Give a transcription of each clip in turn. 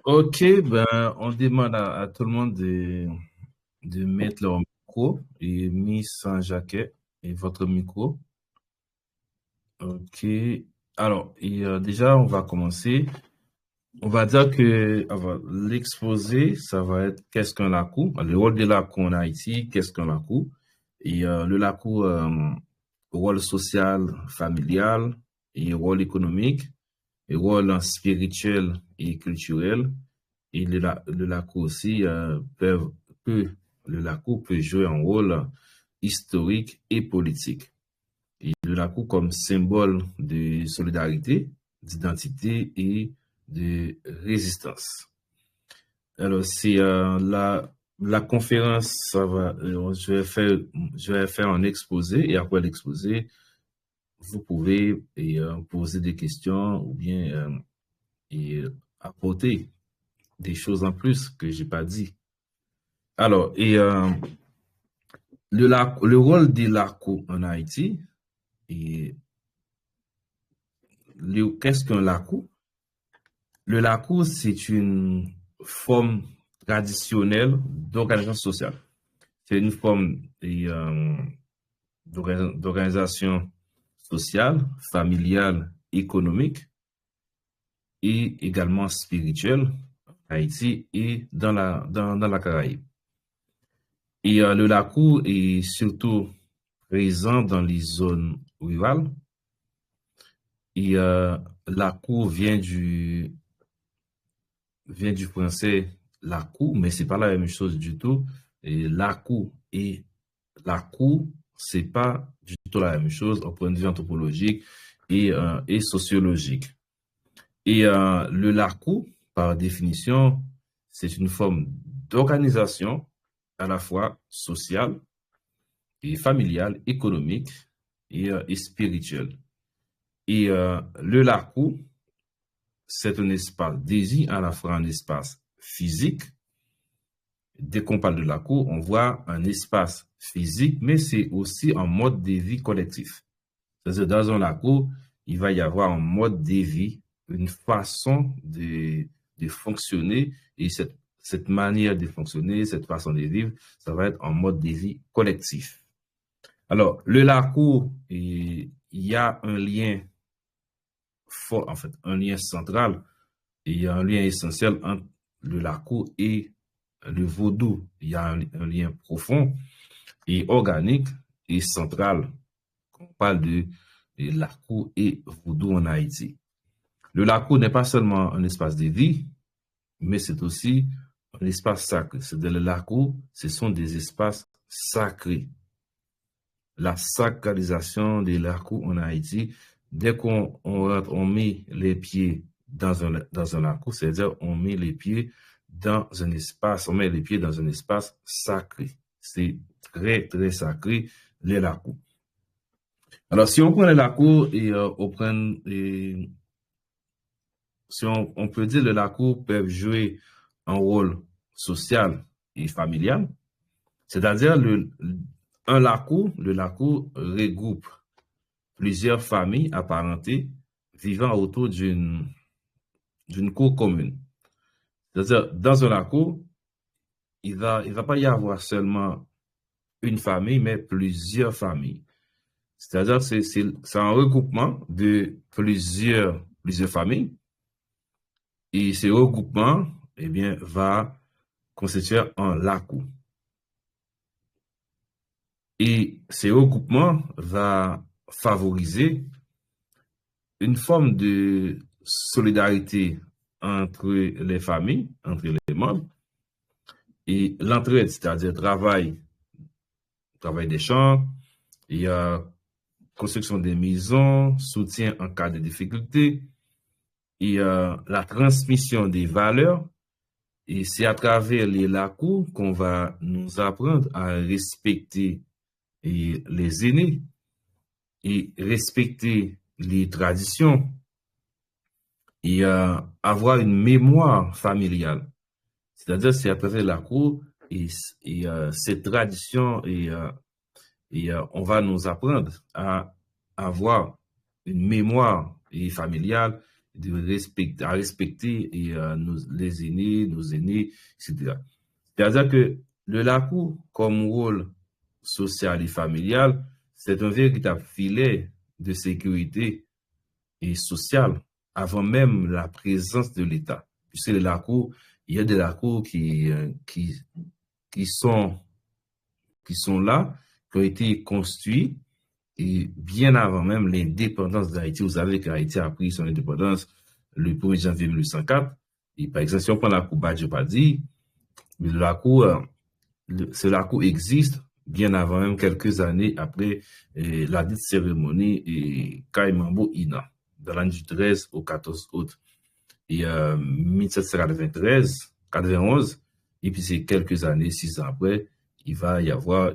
Ok, ben, on demande à tout le monde de mettre leur micro et mis sans jaquet et votre micro. Ok, alors, déjà, on va commencer. On va dire que l'exposé, ça va être qu'est-ce qu'un LACOU, le rôle de LACOU en Haïti, qu'est-ce qu'un LACOU, et le LACOU, rôle social, familial, et rôle économique, et rôle spirituel et culturel. Et le LACOU aussi le LACOU peut jouer un rôle historique et politique. Et le LACOU comme symbole de solidarité, d'identité et de résistance. Alors, c'est la conférence, je vais faire un exposé et après l'exposé, vous pouvez poser des questions ou bien apporter des choses en plus que j'ai pas dit. Alors, le rôle de LACOU en Haïti, et qu'est-ce qu'un LACOU? Le LACOU, c'est une forme traditionnelle d'organisation sociale. C'est une forme d'organisation sociale, familiale, économique et également spirituelle en Haïti et dans la Caraïbe. Et le LACOU est surtout présent dans les zones rurales. Et LACOU vient du français LACOU, mais c'est pas la même chose du tout. Et LACOU et LACOU, c'est pas du tout la même chose au point de vue anthropologique et sociologique. Et le LACOU, par définition, c'est une forme d'organisation à la fois sociale et familiale, économique et spirituelle. Et le LACOU, c'est un espace désigne à la fois un espace physique. Dès qu'on parle de LACOU, on voit un espace physique, mais c'est aussi un mode de vie collectif. C'est-à-dire, dans un LACOU, il va y avoir un mode de vie, une façon de fonctionner, et cette manière de fonctionner, cette façon de vivre, ça va être un mode de vie collectif. Alors, le LACOU, il y a un lien fort, en fait, un lien central, et il y a un lien essentiel entre le LACOU et le vaudou. Il y a un lien profond et organique et central. On parle de LACOU et vaudou en Haïti. Le LACOU n'est pas seulement un espace de vie, mais c'est aussi un espace sacré. C'est-à-dire le LACOU, ce sont des espaces sacrés. La sacralisation des LACOU en Haïti, dès qu'on met les pieds dans un LACOU, c'est-à-dire on met les pieds dans un espace, on met les pieds dans un espace sacré. C'est très, très sacré, les LACOU. Alors, si on prend les LACOU si on peut dire les LACOU peuvent jouer un rôle social et familial, c'est-à-dire le LACOU regroupe plusieurs familles apparentées vivant autour d'une cour commune. C'est-à-dire, dans un LACOU, il va pas y avoir seulement une famille, mais plusieurs familles. C'est-à-dire, c'est un regroupement de plusieurs familles. Et ce regroupement, eh bien, va constituer un LACOU. Et ce regroupement va favoriser une forme de solidarité entre les familles, entre les membres, et l'entraide, c'est-à-dire travail des champs, il y a construction des maisons, soutien en cas de difficulté, il y a la transmission des valeurs, et c'est à travers les LACOU qu'on va nous apprendre à respecter les aînés et respecter les traditions et avoir une mémoire familiale. C'est-à-dire, c'est à travers la cour et cette tradition et on va nous apprendre à avoir une mémoire familiale, à respecter les aînés, nos aînés, etc. C'est-à-dire que le LACOU, comme rôle social et familial, c'est un véritable filet de sécurité et sociale avant même la présence de l'État. Puisque les LACOU, il y a des LACOU qui sont là, qui ont été construits et bien avant même l'indépendance d'Haïti. Vous savez qu'Haïti a pris son indépendance le 1er janvier 1904. Et par exemple, si on prend la cour Badji-Padi, ce LACOU existe bien avant même, quelques années après la dite cérémonie et Kaimambo Ina, dans l'année du 13 au 14 août. Et 1793, 91, et puis c'est quelques années, 6 ans après, il va y avoir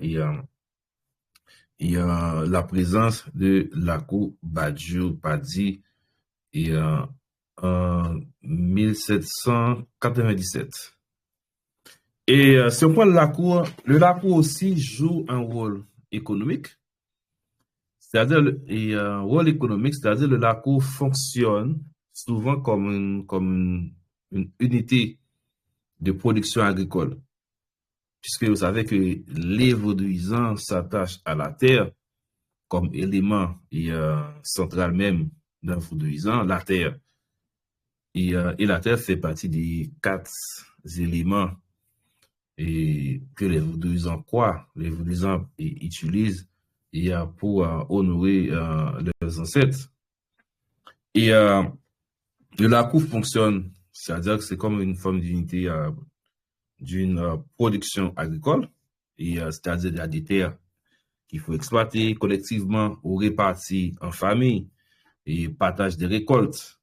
la présence de LACOU Badji-Padi en 1797. Et si on prend le LACOU aussi joue un rôle économique, c'est-à-dire un rôle économique, c'est-à-dire le LACOU fonctionne souvent comme une unité de production agricole, puisque vous savez que les vaudouisants s'attachent à la terre comme élément central même d'un vaudouisant, la terre. Et la terre fait partie des 4 éléments que les vaudouisants croient, les vaudouisants utilisent pour honorer leurs ancêtres. Et le LACOU fonctionne, c'est-à-dire que c'est comme une forme d'unité d'une production agricole, c'est-à-dire qu'il y a des terres qu'il faut exploiter collectivement ou répartir en famille, et partage des récoltes,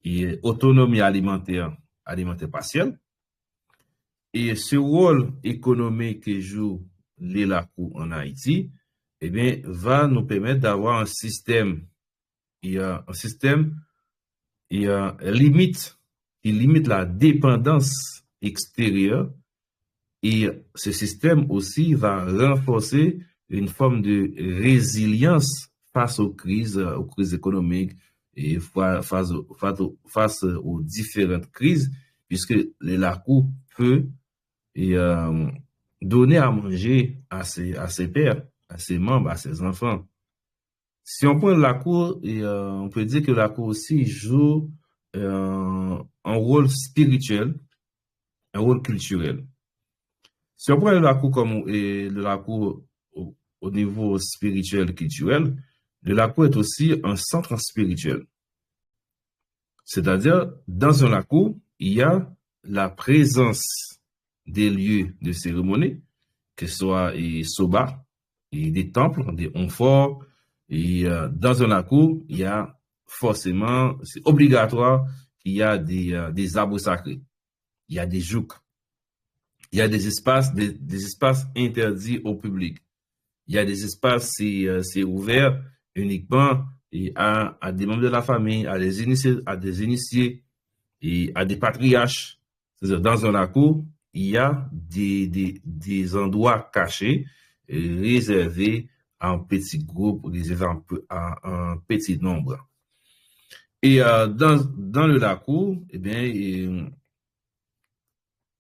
et autonomie alimentaire partielle. Et ce rôle économique que joue les LACOU en Haïti, eh bien, va nous permettre d'avoir un système qui limite la dépendance extérieure. Et ce système aussi va renforcer une forme de résilience face aux crises économiques et face aux différentes crises, puisque les LACOU peut donner à manger à ses pères, à ses membres, à ses enfants. Si on prend le LACOU, on peut dire que le LACOU aussi joue un rôle spirituel, un rôle culturel. Si on prend le LACOU au niveau spirituel, culturel, le LACOU est aussi un centre spirituel. C'est-à-dire, dans un LACOU, il y a la présence des lieux de cérémonie, que ce soit Soba, et des temples, des onforts. Et dans un LACOU, il y a forcément, c'est obligatoire, il y a des arbres sacrés, il y a des jouks, il y a des espaces interdits au public. Il y a des espaces, c'est ouvert uniquement à des membres de la famille, à des initiés et à des patriarches. C'est-à-dire, dans un LACOU, il y a des endroits cachés, réservés à un petit groupe, réservés à un petit nombre. Et dans le LACOU, eh bien, il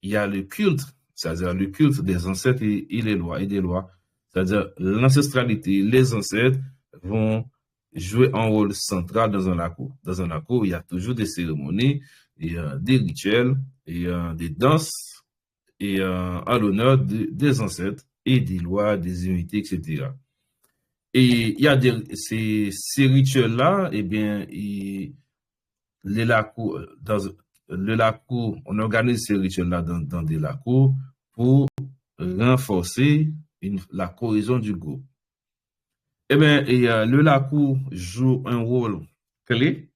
y a le culte, c'est-à-dire le culte des ancêtres et les lois et des lois. C'est-à-dire l'ancestralité, les ancêtres vont jouer un rôle central dans un LACOU. Dans un LACOU, il y a toujours des cérémonies, et, des rituels, et des danses, et à l'honneur des ancêtres et des lois, des unités, etc. Et il y a ces rituels-là, eh bien, les lacous, dans le lacou, on organise ces rituels-là dans des lacous pour renforcer la cohésion du groupe. Eh bien, le lacou joue un rôle clé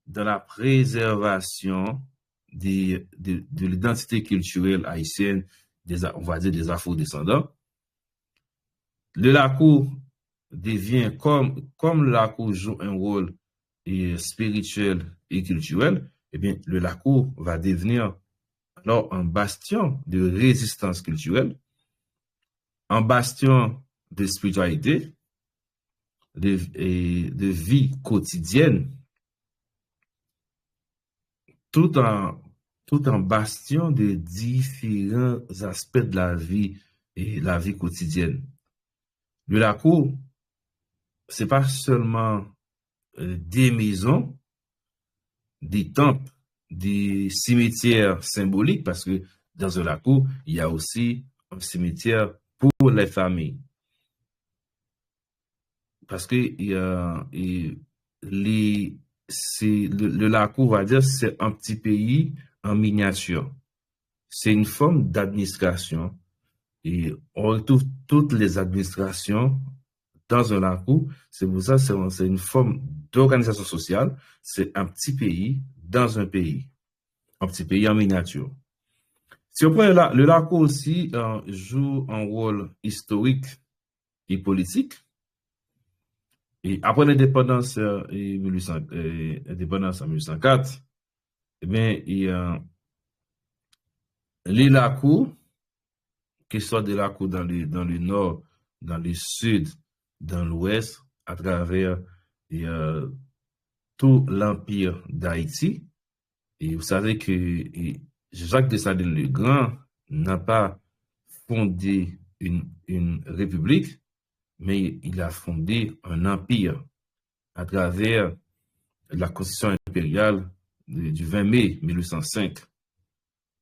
dans la préservation de l'identité culturelle haïtienne, on va dire des afro-descendants. Le lacou devient, comme le lacou joue un rôle spirituel et culturel, eh bien, le lacou va devenir alors un bastion de résistance culturelle, un bastion de spiritualité, de vie quotidienne, tout en bastion de différents aspects de la vie et la vie quotidienne. Le lacou, c'est pas seulement des maisons, des temples, des cimetières symboliques, parce que dans un lacou, il y a aussi un cimetière pour les familles. Parce que le lacou, on va dire, c'est un petit pays en miniature. C'est une forme d'administration. Et on retrouve toutes les administrations dans un lacou. C'est pour ça que c'est une forme d'organisation sociale. C'est un petit pays dans un pays. Un petit pays en miniature. Si on prend le lacou aussi joue un rôle historique et politique. Et après l'indépendance en 1804, eh bien, les lacous, que ce soit des lacous dans le nord, dans le sud, dans l'ouest, à travers tout l'empire d'Haïti. Et vous savez que Jacques de Sardine le Grand n'a pas fondé une république, mais il a fondé un empire à travers la constitution impériale du 20 mai 1805.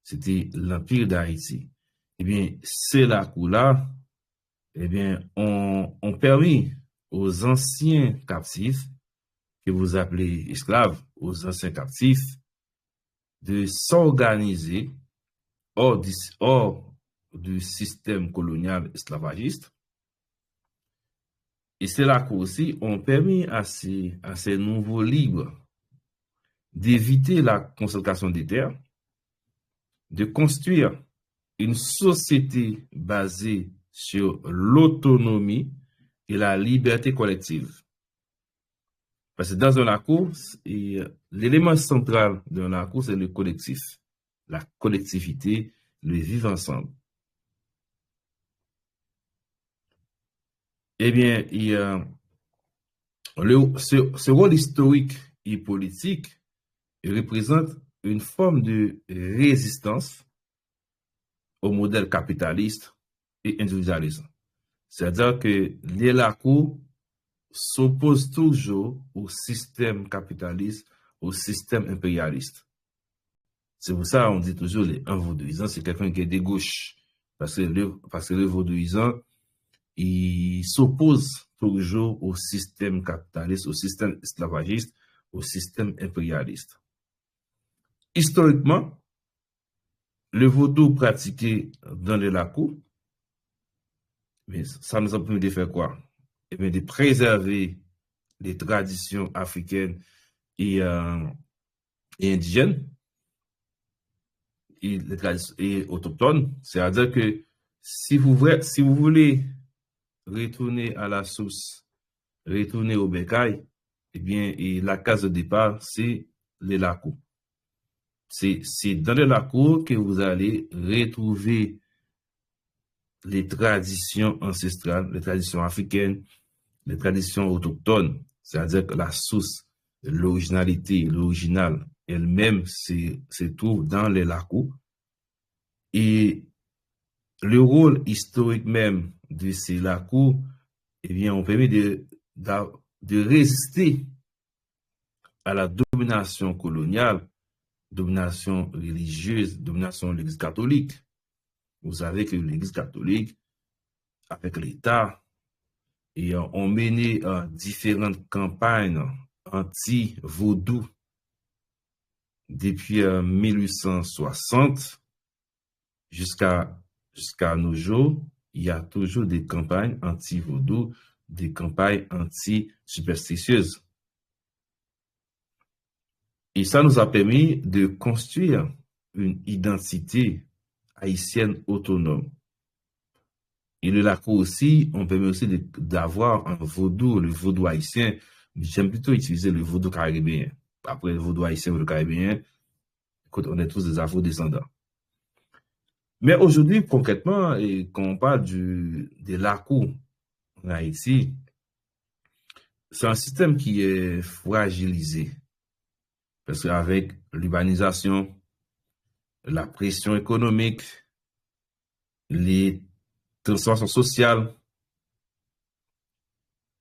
C'était l'empire d'Haïti. Eh bien, ces lacous-là, eh bien, ont permis aux anciens captifs, que vous appelez esclaves, aux anciens captifs, de s'organiser hors du système colonial esclavagiste. Et ces lacous aussi ont permis à ces nouveaux libres d'éviter la concentration des terres, de construire une société basée sur l'autonomie et la liberté collective. Parce que dans un lacou, l'élément central d'un lacou, c'est le collectif, la collectivité, le vivre ensemble. Eh bien, ce rôle historique et politique représente une forme de résistance au modèle capitaliste et individualiste. C'est-à-dire que les lacous s'opposent toujours au système capitaliste, au système impérialiste. C'est pour ça qu'on dit toujours un vaudouisant, c'est quelqu'un qui est de gauche. Parce que le vaudouisant, il s'oppose toujours au système capitaliste, au système esclavagiste, au système impérialiste. Historiquement, le vaudou pratiqué dans les lacous, mais ça nous a permis de faire quoi? Eh bien, de préserver les traditions africaines et indigènes et les traditions et autochtones. C'est-à-dire que si vous voulez retourner à la source, retourner au bécail, eh bien, et la case de départ, c'est les lacous. C'est dans les lacous que vous allez retrouver les traditions ancestrales, les traditions africaines, les traditions autochtones, c'est-à-dire que la source, l'originalité, l'original elle-même se trouve dans les lacous. Et le rôle historique même de ces lacous, eh bien, ont permis de résister à la domination coloniale, domination religieuse, domination de l'Église catholique. Vous savez que l'Église catholique, avec l'État, ont mené différentes campagnes anti-vaudou depuis 1860 jusqu'à nos jours, il y a toujours des campagnes anti-vaudou, des campagnes anti-superstitieuses. Et ça nous a permis de construire une identité haïtienne autonome. Et le LACOU aussi, on permet aussi d'avoir un vaudou, le vaudou haïtien. J'aime plutôt utiliser le vaudou caribéen. Après le vaudou haïtien ou le caribéen, on est tous des afro-descendants. Mais aujourd'hui, concrètement, et quand on parle des LACOU en Haïti, c'est un système qui est fragilisé. Parce qu'avec l'urbanisation, la pression économique, les transformations sociales,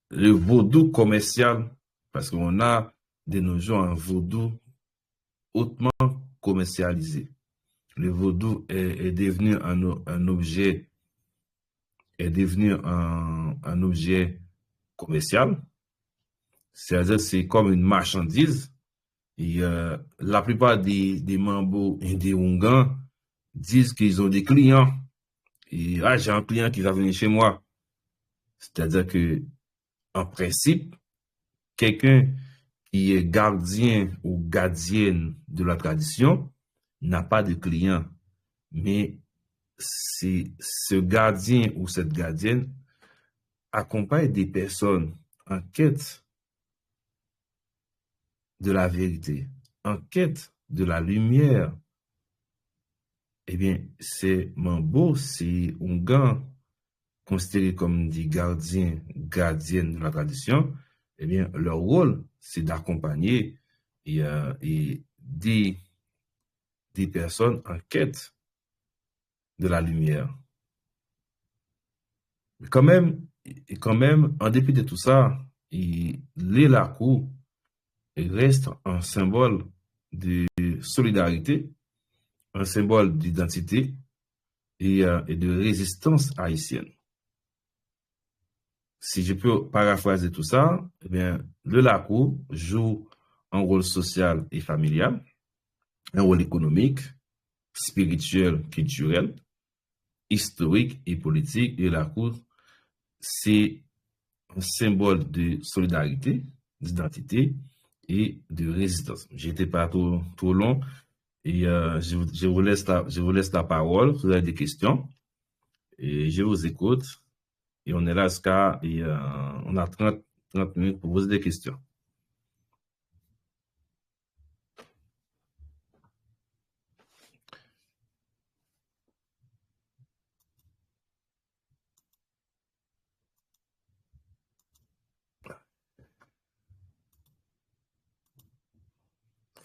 le vaudou commercial, parce qu'on a de nos jours un vaudou hautement commercialisé. Le vaudou est devenu un objet, un objet commercial. C'est-à-dire c'est comme une marchandise. Et la plupart des Mambo et des Oungans disent qu'ils ont des clients. Et j'ai un client qui va venir chez moi. C'est-à-dire que, en principe, quelqu'un qui est gardien ou gardienne de la tradition n'a pas de client. Mais c'est ce gardien ou cette gardienne accompagne des personnes en quête de la vérité, en quête de la lumière. Eh bien, ces Mambo, ces Oungans, considérés comme des gardiennes de la tradition, eh bien, leur rôle, c'est d'accompagner des personnes en quête de la lumière. Quand même, en dépit de tout ça, les LACOU restent un symbole de solidarité, un symbole d'identité et de résistance haïtienne. Si je peux paraphraser tout ça, eh bien, le LACOU joue un rôle social et familial, un rôle économique, spirituel, culturel, historique et politique. Et LACOU, c'est un symbole de solidarité, d'identité et de résistance. J'étais pas trop long et je vous laisse la parole. Vous avez des questions et je vous écoute. Et on est là jusqu'à, on a 30 minutes pour poser des questions.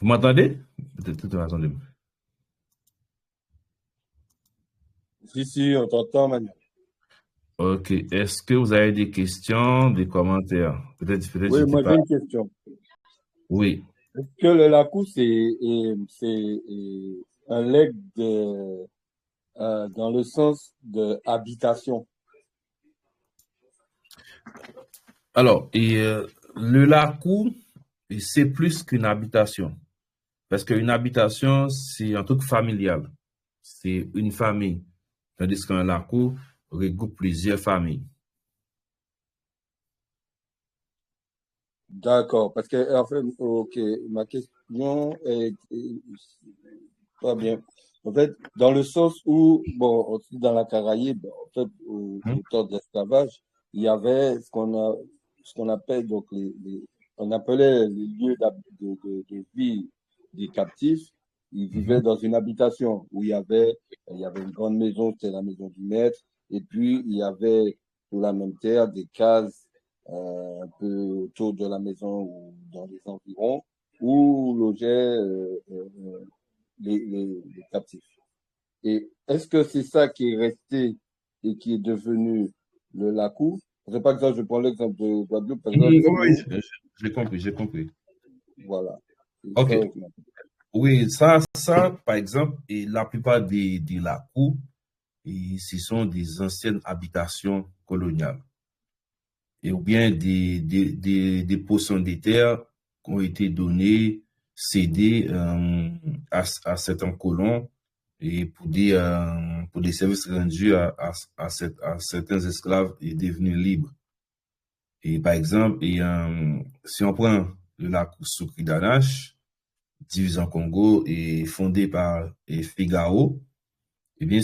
Vous m'entendez? Peut-être que vous m'entendez. Si, on t'entend, Manu. Ok. Est-ce que vous avez des questions, des commentaires? Peut-être Oui, j'étais moi pas. j'ai une question. Oui. Est-ce que le lacou, c'est un legs dans le sens de habitation? Alors, le lacou, c'est plus qu'une habitation. Parce qu'une habitation, c'est un truc familial. C'est une famille. Tandis qu'un lacou regroupe plusieurs familles. D'accord, parce que, en fait, ok, ma question est pas bien. En fait, dans le sens où, bon, aussi dans la Caraïbe, en fait, au temps de l'esclavage, il y avait ce qu'on appelle, donc, on appelait les lieux de vie des captifs. Ils vivaient dans une habitation où il y avait une grande maison, c'était la maison du maître, et puis il y avait sur la même terre des cases un peu autour de la maison ou dans les environs où logeaient les captifs. Et est-ce que c'est ça qui est resté et qui est devenu le lacou? Par exemple, je prends l'exemple de Guadeloupe, par exemple, Oui, où, j'ai compris, j'ai compris. voilà. C'est OK. ça, Oui, par exemple, et la plupart des lacous, et ce sont des anciennes habitations coloniales. Et ou bien des portions des terres qui ont été données cédés à certains colons et pour des services rendus à certains esclaves et devenus libres. Et par exemple, si on prend le lac Soukri-Danache, divisé en Congo et fondé par Figaro, eh bien,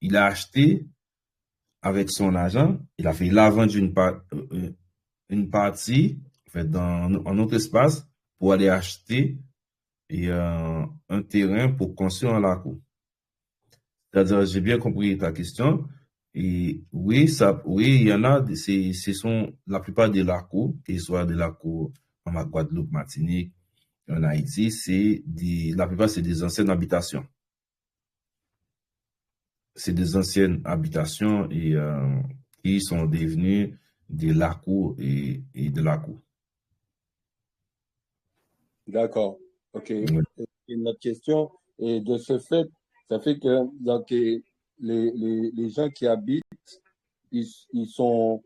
il a acheté avec son argent, il a vendu une partie en fait, en notre espace pour aller acheter un terrain pour construire un lac. C'est-à-dire, j'ai bien compris ta question. Et oui, oui, il y en a, ce sont la plupart des lacs, qu'ils soient des lacs en Guadeloupe, Martinique, en Haïti, la plupart, c'est des anciennes habitations. C'est des anciennes habitations qui sont devenues des lacs et de lacs. D'accord. OK. Oui. Une autre question. Et de ce fait, ça fait que donc, les gens qui habitent, ils sont,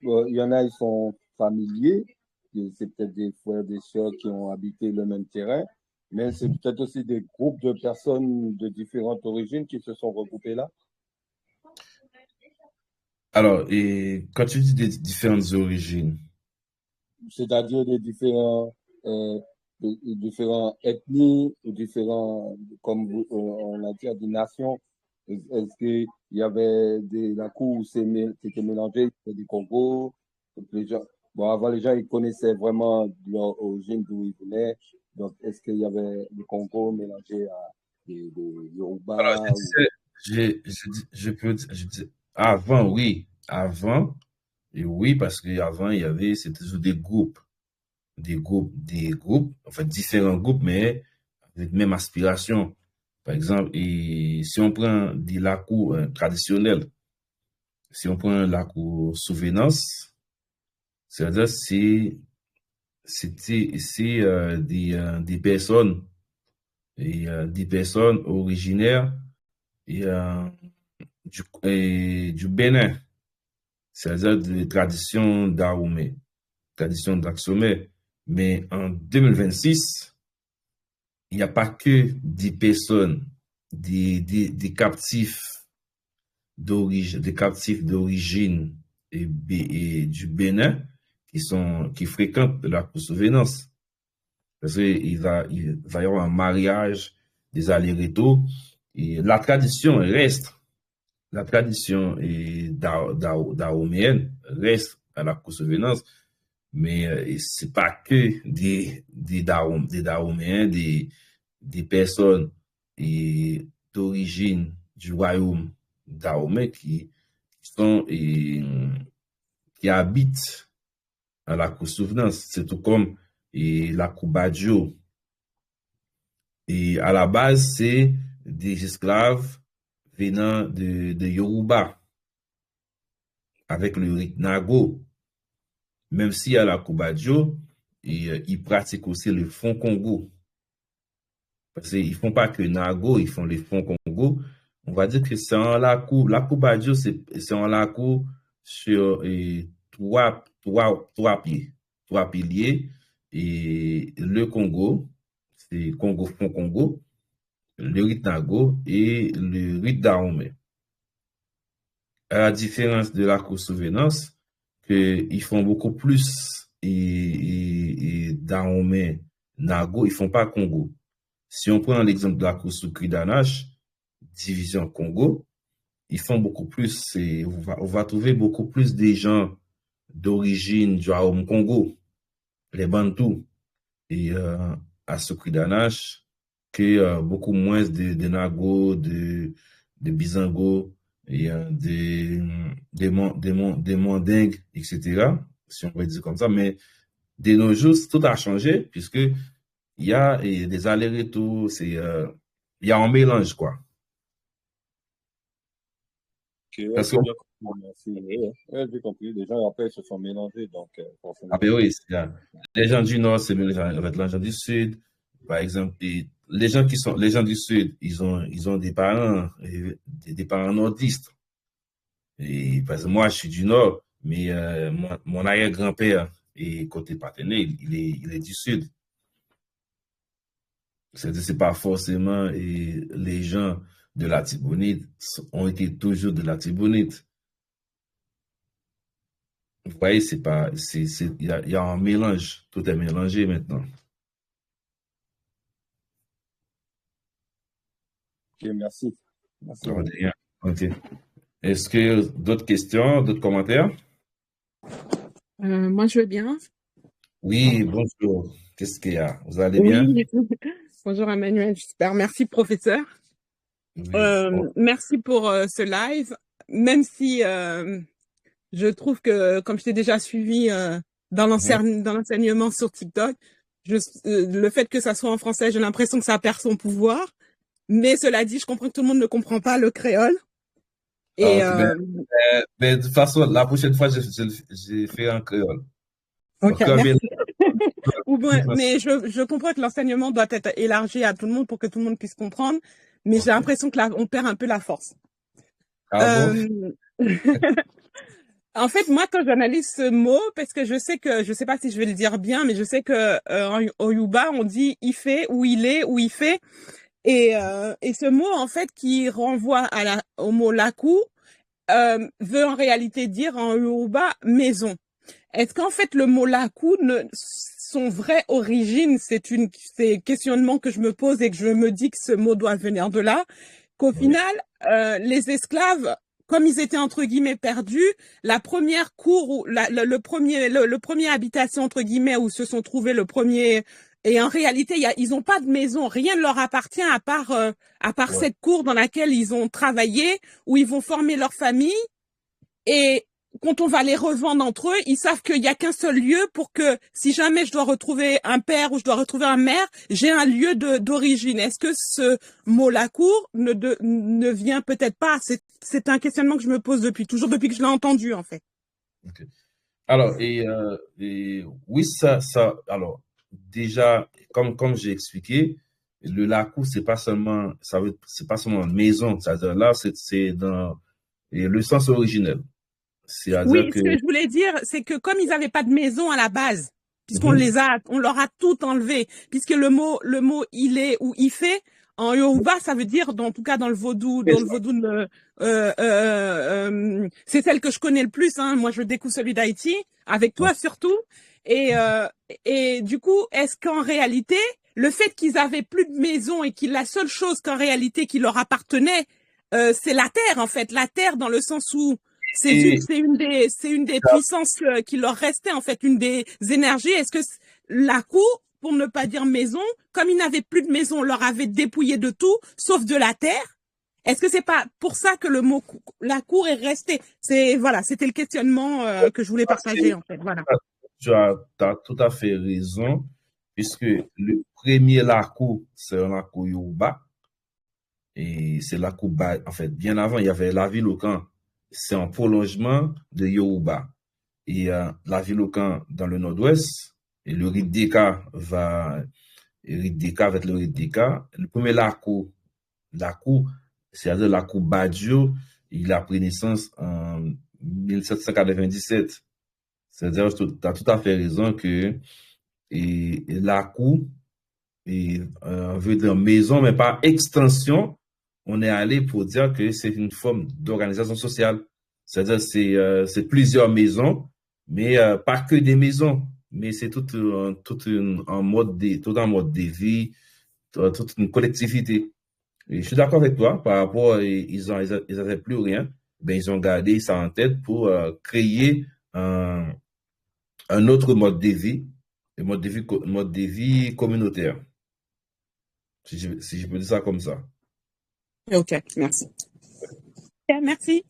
il y en a, ils sont familiers. C'est peut-être des frères, des sœurs qui ont habité le même terrain, mais c'est peut-être aussi des groupes de personnes de différentes origines qui se sont regroupés là. Alors, et quand tu dis des différentes origines, C'est-à-dire des différents ethnies, ou différents, comme on a dit, des nations. Est-ce qu'il y avait la cour où c'était mélangé, c'était du Congo, donc les gens, bon, avant les gens, ils connaissaient vraiment leur origine, d'où ils venaient. Donc, est-ce qu'il y avait du Congo mélangé à des alors, Yoruba ou... je peux dire, avant, oui, avant, et oui, parce qu'avant, c'était toujours des groupes, enfin, différents groupes, mais avec même aspiration. Par exemple, et si on prend des lacous traditionnels, si on prend la cour souvenance, c'est-à-dire des personnes des personnes originaires du Bénin, c'est-à-dire des traditions d'Aoumé, traditions d'Axomé. Mais en 2026, il n'y a pas que des personnes, des captifs d'origine du Bénin qui fréquentent la Cour-Souvenance. Parce qu'il va y avoir un mariage, des allers-retours. Et la tradition dahoméenne reste à la Cour-Souvenance, mais c'est pas que des Dahoméens, des personnes d'origine du royaume Dahomey qui habitent à la Cour-Souvenance. C'est tout comme la Koubadjo. Et à la base, c'est des esclaves venant de Yoruba, avec le rite Nago. Même si à la Koubadjo, ils pratiquent aussi le fond Congo. Parce qu'ils ne font pas que Nago, ils font le fond Congo. On va dire que c'est en Lakou. La Koubadjo, c'est en Lakou sur trois pieds. Trois piliers. Et le Congo, c'est Congo, fond Congo, le rite Nago et le rite Dahomey. À la différence de la Cour-Souvenance, qu'ils font beaucoup plus Dahomey, Nago, ils font pas Congo. Si on prend l'exemple de la Koussoukri-Danache, division Congo, ils font beaucoup plus, on va trouver beaucoup plus des gens d'origine du Royaume Congo, les Bantous, et à Soukri-Danache, que beaucoup moins de Nago, de Bizango, et des Mandingues, etc., si on peut dire comme ça. Mais de nos jours, tout a changé, puisque il y a des allers-retours, il y a un mélange, quoi. Ok, ouais, Parce que, j'ai bien compris, merci. Ouais, j'ai compris. Les gens, après, se sont mélangés, donc ah forcément. ben oui, les gens du Nord, c'est mélangé avec les gens du Sud. Par exemple, les gens du Sud, ils ont des parents, des parents nordistes. Et parce que moi, je suis du Nord, mais mon arrière-grand-père et côté partenaire, il est du Sud. C'est pas forcément et les gens de la Tibonite ont été toujours de la Tibonite. Vous voyez, c'est pas, il y a un mélange. Tout est mélangé maintenant. Ok, merci. Merci. Alors, rien. OK. Est-ce que d'autres questions, d'autres commentaires? Moi, je veux bien. Oui, bonjour. Qu'est-ce qu'il y a? Vous allez bien? Oui. Bonjour Emmanuel, super. Merci professeur. Oui. Bon. Merci pour ce live. Même si je trouve que, comme je t'ai déjà suivi dans l'enseignement sur TikTok, le fait que ça soit en français, j'ai l'impression que ça perd son pouvoir. Mais cela dit, je comprends que tout le monde ne comprend pas le créole. Et Mais de toute façon, la prochaine fois, j'ai fait un créole. ok, Encore bien. merci. Mais je comprends que l'enseignement doit être élargi à tout le monde pour que tout le monde puisse comprendre. Mais j'ai l'impression que là, on perd un peu la force. Ah bon? En fait, moi, quand j'analyse ce mot, parce que je sais pas si je vais le dire bien, mais je sais que en Yoruba, on dit il fait ou il est ou il fait. Et ce mot, en fait, qui renvoie au mot laku, veut en réalité dire en Yoruba maison. Est-ce qu'en fait le mot laku, son vraie origine, c'est questionnement que je me pose et que je me dis que ce mot doit venir de là, qu'au final, les esclaves, comme ils étaient entre guillemets perdus, la première cour ou le premier habitation entre guillemets où se sont trouvés le premier, et en réalité ils n'ont pas de maison, rien ne leur appartient à part cette cour dans laquelle ils ont travaillé, où ils vont former leur famille. Et quand on va les revendre entre eux, ils savent qu'il n'y a qu'un seul lieu pour que, si jamais je dois retrouver un père ou je dois retrouver un mère, j'ai un lieu d'origine. Est-ce que ce mot la cour ne vient peut-être pas? C'est un questionnement que je me pose depuis que je l'ai entendu, en fait. Okay. Alors, oui, alors, déjà, comme j'ai expliqué, le lakou, c'est pas seulement maison. C'est-à-dire là, c'est dans le sens originel. Oui, ce que je voulais dire, c'est que comme ils n'avaient pas de maison à la base, puisqu'on on leur a tout enlevé, puisque le mot il est ou il fait, en Yoruba, ça veut dire, en tout cas dans le vaudou, c'est celle que je connais le plus, hein. Moi, je découvre celui d'Haïti, avec toi surtout. Et du coup, est-ce qu'en réalité, le fait qu'ils avaient plus de maison et la seule chose qu'en réalité qui leur appartenait, c'est la terre, en fait, la terre dans le sens où c'est une des puissances qui leur restait, en fait, une des énergies. Est-ce que la cour, pour ne pas dire maison, comme ils n'avaient plus de maison, on leur avait dépouillé de tout, sauf de la terre? Est-ce que c'est pas pour ça que le mot la cour est resté? C'était le questionnement que je voulais partager, en fait. Voilà. Tu as tout à fait raison, puisque le premier lakou, c'est un lakou Yoruba. Et c'est lakou, en fait, bien avant, il y avait la ville au camp. C'est un prolongement de Yoruba. Et la ville au camp dans le nord-ouest, et le rite Deka va être le rite Deka. Le premier lakou, c'est-à-dire lakou Badio, il a pris naissance en 1797. C'est-à-dire, tu as tout à fait raison que lakou veut dire maison, mais par extension, on est allé pour dire que c'est une forme d'organisation sociale. C'est-à-dire, c'est plusieurs maisons, mais pas que des maisons, mais c'est tout un mode de vie, toute une collectivité. Et je suis d'accord avec toi par rapport, ils n'avaient plus rien, ben ils ont gardé ça en tête pour créer un autre mode de vie, un mode de vie communautaire. Si je peux dire ça comme ça. Ok, merci. Okay, merci.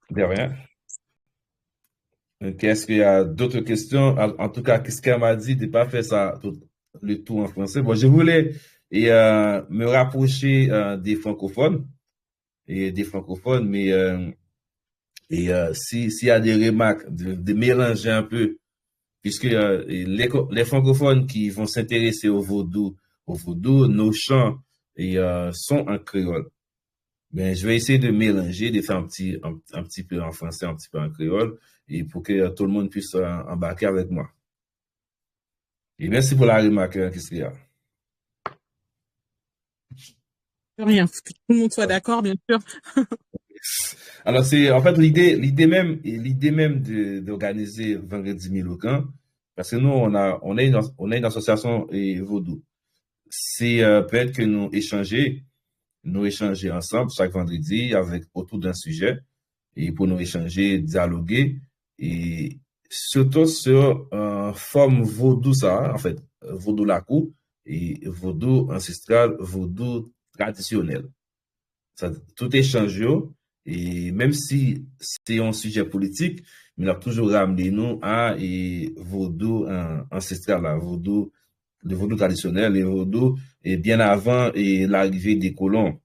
De rien. Est-ce qu'il y a d'autres questions? En tout cas, qu'est-ce qu'elle m'a dit de ne pas faire ça, le tout en français? Bon, je voulais me rapprocher des francophones, mais s'il y a des remarques, de mélanger un peu, puisque les francophones qui vont s'intéresser au vaudou, nos chants sont en créole. Ben, je vais essayer de mélanger, de faire un petit peu en français, un petit peu en créole, et pour que tout le monde puisse embarquer avec moi. Et merci pour la remarque, qu'est-ce qu'il y a? Rien, que tout le monde soit d'accord, bien sûr. Alors, c'est en fait l'idée même d'organiser Vendredi Milocan, parce que nous, on a une association vaudou. C'est peut-être que nous échanger ensemble chaque vendredi avec autour d'un sujet et pour nous échanger, dialoguer et surtout sur forme vaudou ça, en fait, vaudou lakou et vaudou ancestral, vaudou traditionnel. Ça, tout échange yo, et même si c'est un sujet politique, mais il a toujours ramené nous à vaudou ancestral, là, vaudou, le vaudou traditionnel, le vaudou, et bien avant l'arrivée des colons,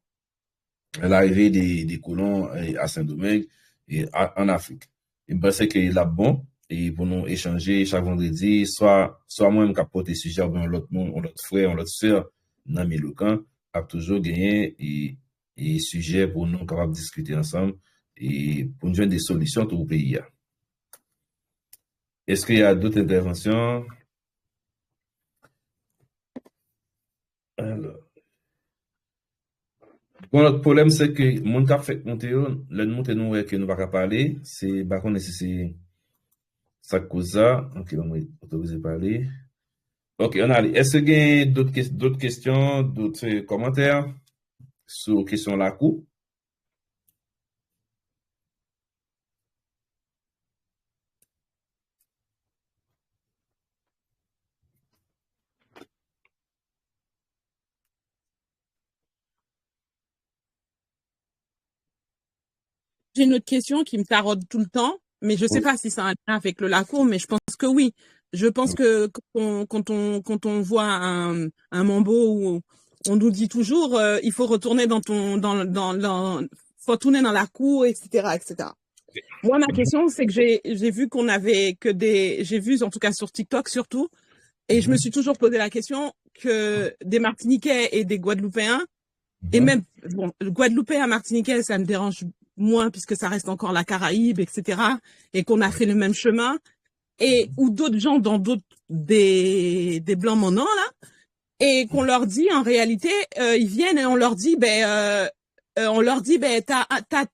à Saint-Domingue et en Afrique. Et ben, c'est qu'il est bon et pour nous échanger chaque vendredi, soit moi-même qui apporte des sujets, ou bien l'autre frère, l'autre soeur, dans mes locaux, a toujours gagné et sujet pour nous capables de discuter ensemble et pour nous joindre des solutions pour le pays. Est-ce qu'il y a d'autres interventions? Alors. Bon, le problème, c'est que mon cap fait monter, le monter nous que nous va parler, c'est, par contre, c'est ça cause ça. Ok, on va autoriser parler. Ok, on a allé. Est-ce qu'il y a d'autres questions, d'autres commentaires sur question la coupe? J'ai une autre question qui me taraude tout le temps, mais je sais Oui. pas si ça a un lien avec le lacour, mais je pense que oui. Je pense que quand on voit un mambo où on nous dit toujours, il faut retourner faut retourner dans la cour, etc., etc. Moi, ma question, c'est que j'ai vu qu'on avait j'ai vu en tout cas sur TikTok surtout, et je me suis toujours posé la question que des Martiniquais et des Guadeloupéens, et même, bon, le Guadeloupéen, Martiniquais, ça me dérange moins puisque ça reste encore la Caraïbe, etc., et qu'on a fait le même chemin, et ou d'autres gens dans des blancs monants, là, et qu'on leur dit, en réalité, ils viennent et on leur dit, t'as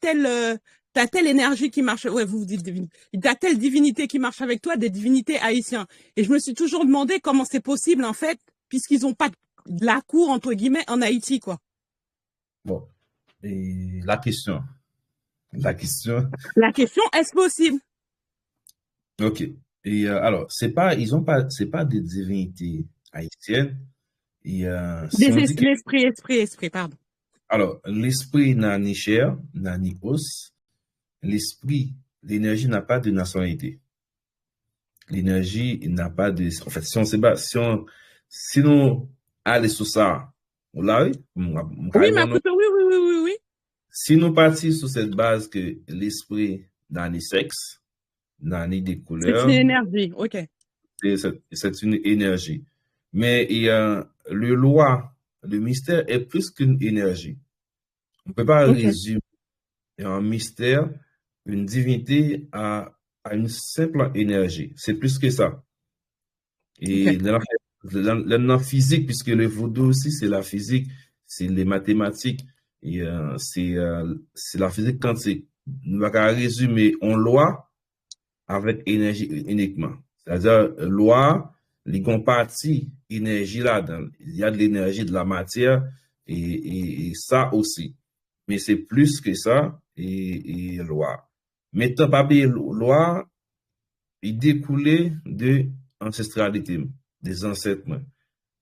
telle énergie qui marche, ouais, vous dites divinité, t'as telle divinité qui marche avec toi, des divinités haïtiennes. Et je me suis toujours demandé comment c'est possible, en fait, puisqu'ils n'ont pas de la cour, entre guillemets, en Haïti, quoi. Bon. Et la question. La question, est-ce possible? Ok. Et alors, c'est pas des divinités haïtiennes. Et si on dit que, L'esprit, pardon. alors, l'esprit n'a ni chair, n'a ni os. L'esprit, l'énergie n'a pas de nationalité. L'énergie n'a pas de. En fait, si on sait pas, si nous allons sur ça, on l'a eu, Oui, ma couteau, oui. si nous partons sur cette base que l'esprit n'a ni sexe, n'a ni des C'est une couleurs, énergie, ok. c'est une énergie. Mais le mystère est plus qu'une énergie. On ne peut pas Ok. résumer un mystère, une divinité à une simple énergie. C'est plus que ça. Et Ok. dans physique, puisque le vaudou aussi, c'est la physique, c'est les mathématiques, et c'est la physique quantique. Nous va résumer en loi avec énergie uniquement. C'est-à-dire, loi, les partie énergie là, il y a de l'énergie, de la matière, et ça aussi. Mais c'est plus que ça, et loi. Mais tant pas oublier loi, il découlait de ancestralité, des ancêtres.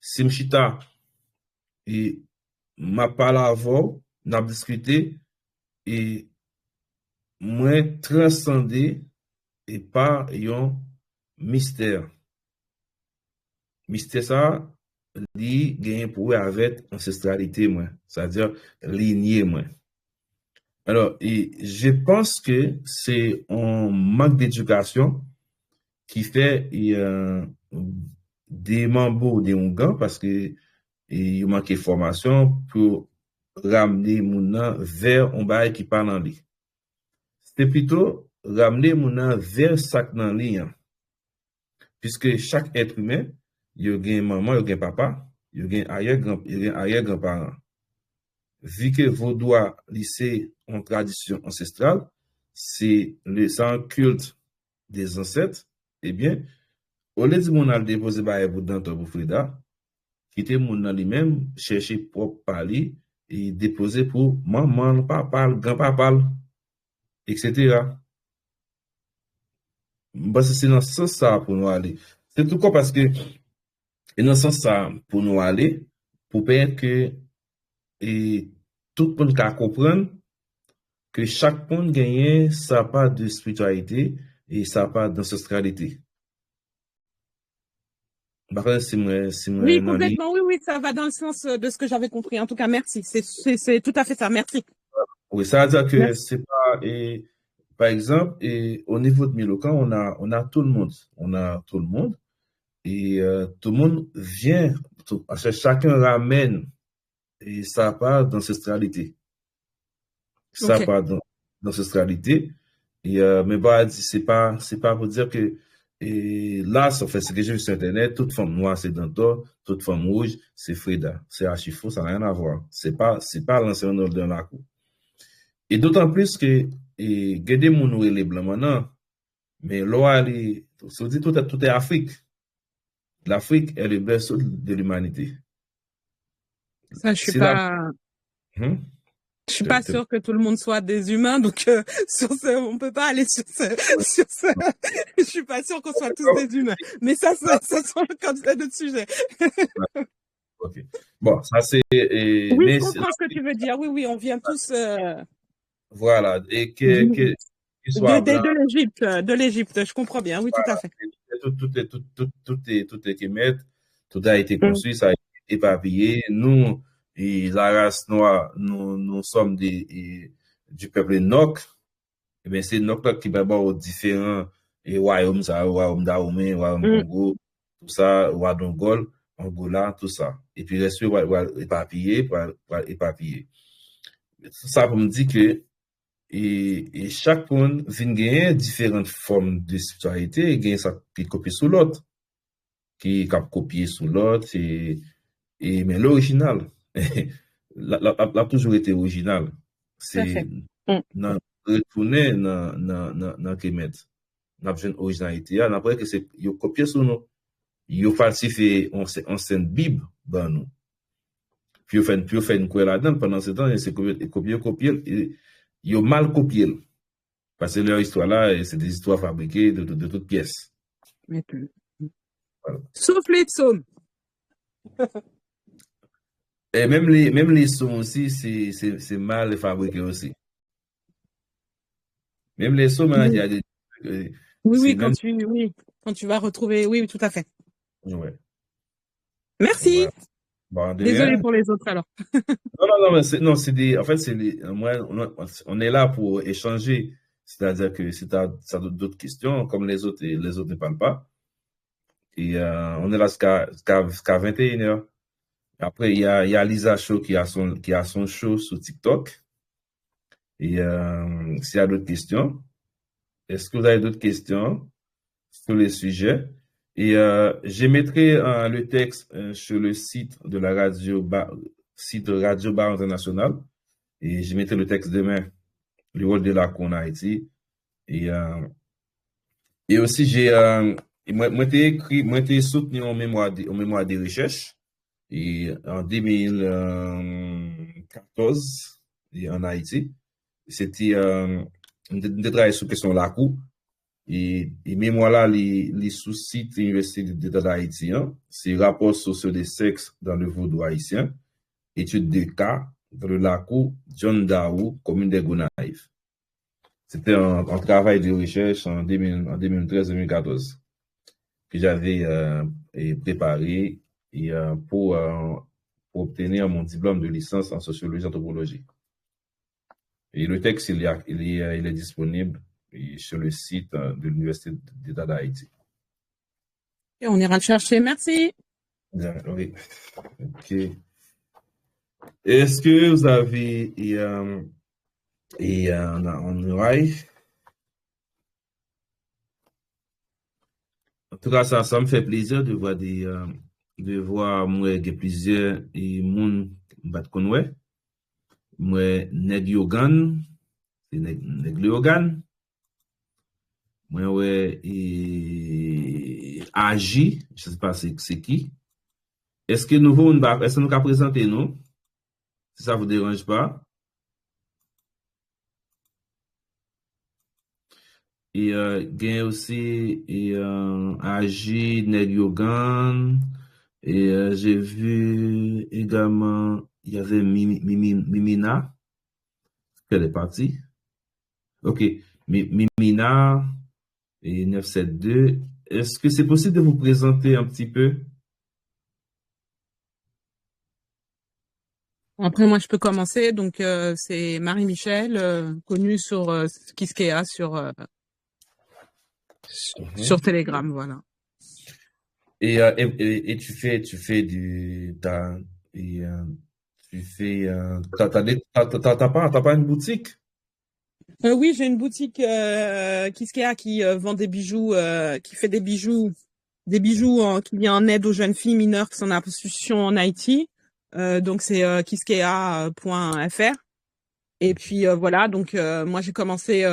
Si m'chita et m'a parlé avant, n'a discuté et moi transcendé et pas un mystère. Mystère ça, li gagne pour avec ancestralité moi, c'est-à-dire lignée moi. Alors, et je pense que c'est un manque d'éducation qui fait des mambo des Ougans parce que il manque de formation pour ramener mon vers un bail qui parle en lui. C'est plutôt ramener mon vers sac dans lui, puisque chaque être humain yo gen maman, yo gen papa, yo gen arrière-grand-parents. Vu que Vaudois, c'est une tradition ancestrale, c'est un culte des ancêtres, eh bien, au lieu de mon al déposer bail pour dans pour Frida, qui était mon lui-même chercher pour parler et déposer pour maman, papa, grand-papa, etc. Parce que c'est dans ce sens ça pour nous aller. C'est tout quoi parce que et dans ce sens ça pour nous aller, pour permettre que et tout le monde comprenne que chaque monde gagne sa part de spiritualité et sa part d'ancestralité. Par contre, Oui, complètement. Oui, oui, ça va dans le sens de ce que j'avais compris. En tout cas, merci. C'est tout à fait ça. Merci. Oui, ça veut dire que Merci. c'est pas, et, par exemple, et au niveau de Milocan, on a tout le monde. On a tout le monde. Et tout le monde vient, chacun ramène et sa part d'ancestralité. Sa Ok. part d'ancestralité. Et, mais bah, c'est pas pour dire que, et là, ça fait ce que j'ai vu sur Internet, toute femme noire, c'est Dantor, toute femme rouge, c'est Frida. C'est archi faux, ça n'a rien à voir. C'est pas l'enseignement de la cour. Et d'autant plus que, et, gade moun ou les blancs maintenant, mais là, tout est Afrique. L'Afrique est le berceau de l'humanité. Ça, je suis C'est là. pas. Hum? Je suis pas sûre que tout le monde soit des humains, donc sur ce, on peut pas aller sur ce. Je suis pas sûre qu'on soit tous des humains. Mais ça sont comme ça d'autres sujets. Ok. Bon, ça c'est. Oui, Mais je comprends ce que tu veux dire. Oui, oui, on vient tous voilà. Et que soit blanc, de l'Égypte. Je comprends bien. Oui, tout à fait. tout est Kemet, tout a été Mm. construit, ça a été éparpillé. Nous, et la race noire, nous sommes du peuple Nok. Eh bien, c'est Nok là qui va avoir différents royaumes, ça, royaume Dahomey, royaume Mm. Congo, tout ça, royaume Angola, tout ça. Et puis, reste éparpillé, éparpillé. Ça pour me dire que et chaque monde vient gagner différentes formes de spiritualité et gagne ça qui copie sur l'autre, qui a copié sur l'autre mais l'original l'a toujours été original. Tout à C'est fait. Mm. retourner dans Kemet. N'a besoin d'originalité, après que c'est yo copié sur nous, yo falsifié ancienne Bible dans nous. Puis yo fait une quoi là-dedans pendant ce temps, c'est copier, ils ont mal copié. Parce que leur histoire là, c'est des histoires fabriquées de toutes pièces. Voilà. Sauf les psaumes. Et même les sons aussi, c'est mal fabriqué aussi. Même les sons, il y a des. Oui, quand tu vas retrouver. Oui, tout à fait. Ouais. Merci. Voilà. Bon, Désolé pour les autres alors. Non, mais c'est des. En fait, on est là pour échanger. C'est-à-dire que si tu as d'autres questions, comme les autres ne parlent pas, et on est là jusqu'à 21h. Après, il y a Lisa Show qui a son show sur TikTok. Et s'il y a d'autres questions, est-ce que vous avez d'autres questions sur les sujets? Et je mettrai le texte sur le site de la Radio Bar International. Et je mettrai le texte demain, le rôle de la CON en Haïti. Et aussi, moi, j'ai soutenu en mémoire des recherches. Et en 2014, en Haïti, c'était de travailler sur la question de la Cour. Et mémoire là, les sous-sites de l'Université d'État d'Haïti, c'est rapport social des sexes dans le vaudou haïtien, étude de cas dans le Laco, John Daou, commune de Gonaïves. C'était un travail de recherche en 2013-2014 que j'avais préparé pour obtenir mon diplôme de licence en sociologie et anthropologie. Et le texte, il est disponible sur le site de l'Université d'État d'Haïti. Et on ira le chercher. Merci. Oui. Ok. Est-ce que vous avez en oreille? En tout cas, ça me fait plaisir de voir de voir moi il y a plusieurs et moun bat konwe. Moi nèg Yogan, c'est nèg Yogan. Moi ouais et Agi, je sais pas c'est qui. Est-ce que est-ce que nous ka présenter nous? Si ça vous dérange pas. Et gain aussi et Agi nèg Yogan. Et j'ai vu également, il y avait Mimina, qu'elle est partie. Ok, Mimina et 972. Est-ce que c'est possible de vous présenter un petit peu? Après, moi, je peux commencer. Donc, c'est Marie-Michel, connue sur Kiskea, sur Telegram, voilà. Et tu fais t'as pas une boutique? Oui, j'ai une boutique Kiskea qui vend des bijoux, qui fait des bijoux qui vient en aide aux jeunes filles mineures qui sont en prostitution en Haïti. Donc c'est kiskea.fr. Et puis voilà, donc moi j'ai commencé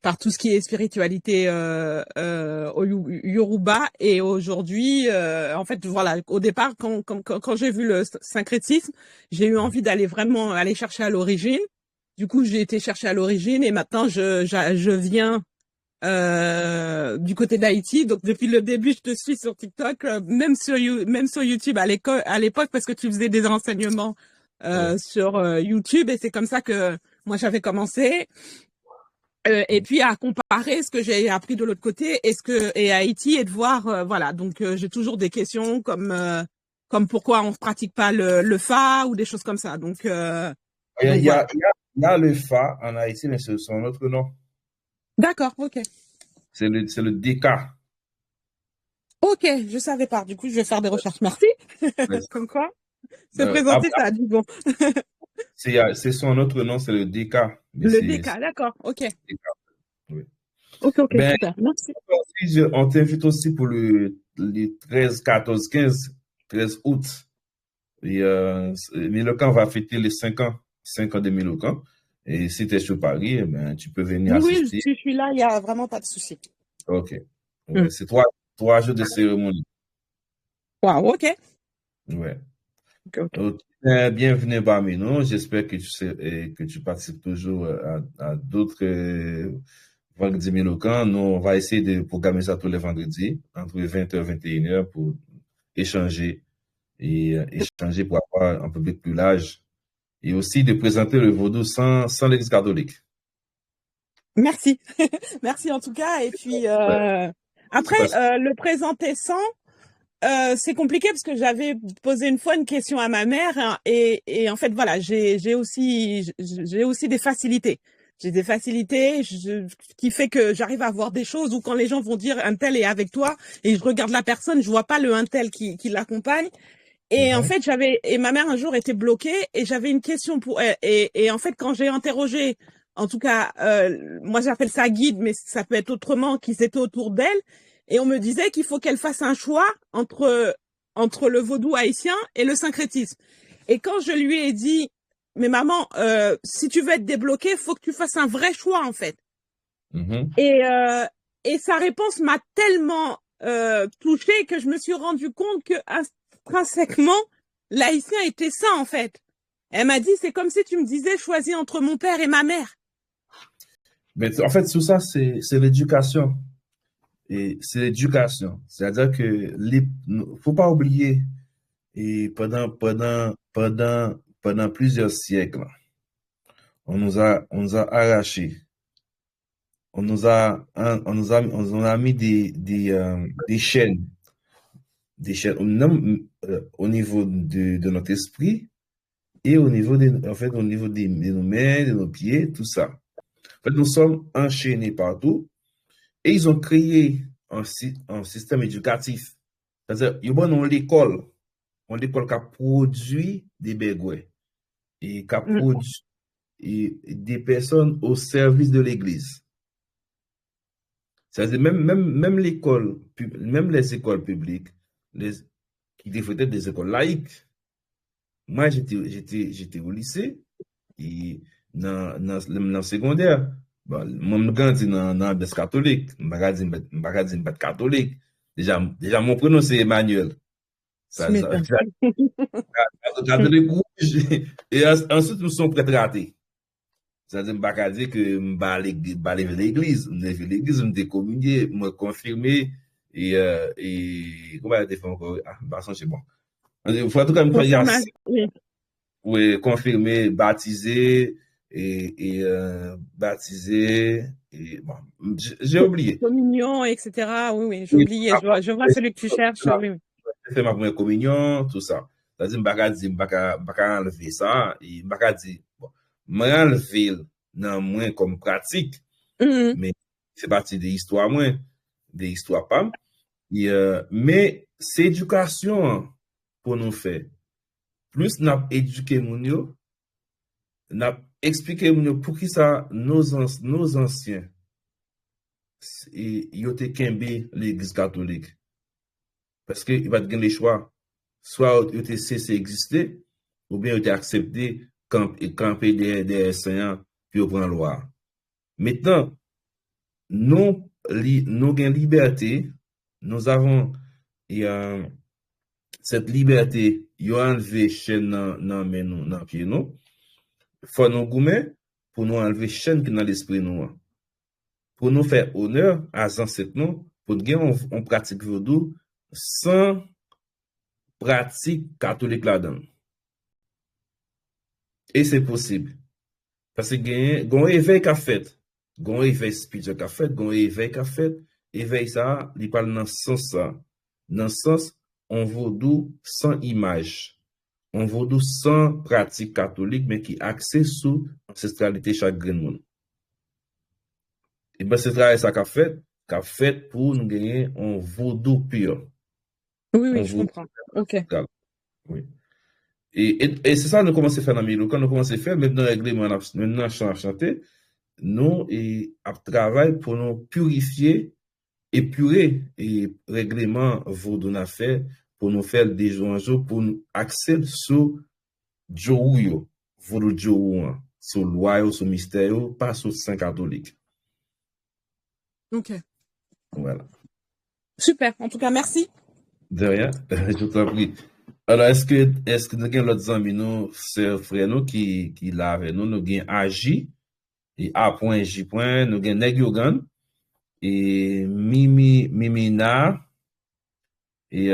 par tout ce qui est spiritualité au Yoruba, et aujourd'hui en fait voilà, au départ quand j'ai vu le syncrétisme, j'ai eu envie d'aller vraiment aller chercher à l'origine. Du coup, j'ai été chercher à l'origine et maintenant je viens du côté d'Haïti. Donc depuis le début, je te suis sur TikTok, même sur YouTube à l'époque, parce que tu faisais des renseignements sur YouTube, et c'est comme ça que moi j'avais commencé. Et puis à comparer ce que j'ai appris de l'autre côté et Haïti, et de voir voilà. Donc j'ai toujours des questions comme pourquoi on ne pratique pas le Fa ou des choses comme ça. Donc Il y voilà. il y a le Fa en Haïti, mais c'est son autre nom. D'accord, ok. C'est le DK. Ok, je savais pas. Du coup, je vais faire des recherches. Merci. Ouais. Comme quoi, c'est présenté, ça a dit bon. C'est son autre nom, c'est le DK. Mais Le c'est DK, d'accord, ok. DK, oui. Ok, Ben, super. Merci. on t'invite aussi pour les 13, 14, 15, 13 août. Et Milocan va fêter les 5 ans de Milocan. Et si tu es sur Paris, eh ben, tu peux venir Oui, assister. je suis là, il n'y a vraiment pas de souci. Ok. Ouais, c'est trois jours de cérémonie. Wow, ok. Ouais. Ok. Ok. Bienvenue parmi nous. J'espère que que tu participes toujours à d'autres vendredis Milocan. Nous, on va essayer de programmer ça tous les vendredis, entre 20h et 21h, pour échanger échanger pour avoir un public plus large, et aussi de présenter le vaudou sans l'Église catholique. Merci. Merci en tout cas. Et puis Ouais. après, le présenter sans, c'est compliqué parce que j'avais posé une fois une question à ma mère, hein, et en fait voilà, j'ai aussi des facilités. J'ai des facilités qui fait que j'arrive à voir des choses où quand les gens vont dire un tel est avec toi et je regarde la personne, je vois pas le un tel qui l'accompagne. Et en fait, ma mère un jour était bloquée et j'avais une question pour elle. Et en fait, quand j'ai interrogé, en tout cas, moi j'appelle ça guide, mais ça peut être autrement, qui s'était autour d'elle, et on me disait qu'il faut qu'elle fasse un choix entre le vaudou haïtien et le syncrétisme. Et quand je lui ai dit, mais maman, si tu veux être débloquée, faut que tu fasses un vrai choix en fait. Et sa réponse m'a tellement touchée que je me suis rendu compte que intrinsèquement, l'haïtien était ça, en fait. Elle m'a dit, c'est comme si tu me disais, choisis entre mon père et ma mère. Mais en fait, tout ça, c'est l'éducation. Et c'est l'éducation. C'est-à-dire que faut pas oublier, et pendant plusieurs siècles, on nous a arraché. On nous a mis des chaînes. Au niveau de notre esprit, et au niveau au niveau de nos mains, de nos pieds, tout ça. En fait, nous sommes enchaînés partout, et ils ont créé un système éducatif. C'est-à-dire, ils ont l'école qui a produit des bégouets et qui a produit des personnes au service de l'Église. C'est-à-dire, même l'école, même les écoles publiques, qui défendaient des écoles laïques. Moi, j'étais au lycée et dans le secondaire. Bon, moi, je grandis dans l'ambiance catholique. Je ne pas catholique. Déjà, mon prénom, c'est Emmanuel. Tu m'étonnes. Catholique rouge. Et ensuite, nous sommes prêts ratés. C'est-à-dire, je ne pas dire que je vais aller vers l'église. Je vais l'église, je vais communier, me confirmer. Et comment elle fait encore? Ah, bah, c'est bon. Il faut en tout cas me faire oui, confirmer, baptiser et baptiser. Et, bon, j'ai oublié. Communion, etc. Oui, oui, j'ai oublié. Je vois celui que tu cherches. Oui, oui. J'ai fait ma première communion, tout ça. C'est-à-dire, je ne vais pas enlever ça. Et je ne vais pas dire, bon, je vais enlever non moins comme pratique, mais c'est partie des histoires moins, des histoires pas. Mais c'est éducation pour nous faire. Plus nous éduquer mon yo, nous expliquer mon yo pour qui ça nos anciens et ils ont kembe l'église catholique. Parce que il va te gagner les choix. Soit ils ont cessé d'exister, ou bien ils ont accepté camper des enseignants puis prendre loi. Maintenant, nous avons liberté, nous avons cette liberté, ils ont enlevé chaîne dans pied nous. Faut nous gommer pour nous enlever chaîne qui dans l'esprit nous. Pour nous faire honneur à ancêtres nous, pour nous on pratique vaudou sans pratique catholique là-dedans. Et c'est possible. Parce que gon éveil qu'a fait, gon éveil spirituel qu'a fait, gon éveil qu'a fait, éveil ça, il parle dans ce sens ça. Dans ce sens, on vaudou sans image. On vaudou sans pratique catholique, mais qui axé sur ancestralité chaque grain monde. Et bien, c'est travail ça qu'a fait pour nous gagner un vaudou pur. Oui, oui, je comprends. Ok. Oui. Et c'est ça que nous commençons à faire dans le milieu. Quand nous commençons à faire, maintenant, règlement, maintenant, chanter, nous, et travail pour nous purifier, épurer, et règlement vaudou n'a fait, pour nous faire des jours en jour, pour nous accéder sur Djouyo, vaudou Djouyo, sur loi, sur mystère, pas sur Saint catholique. Ok. Voilà. Super. En tout cas, merci. De rien. Je t'en prie. Alors, est-ce que nous avons l'autre amis, nous, sœurs, frères, nous, qui là avec nous, nous avons agi, et A.J. Nous avons Neg Yogan, et Mimina, et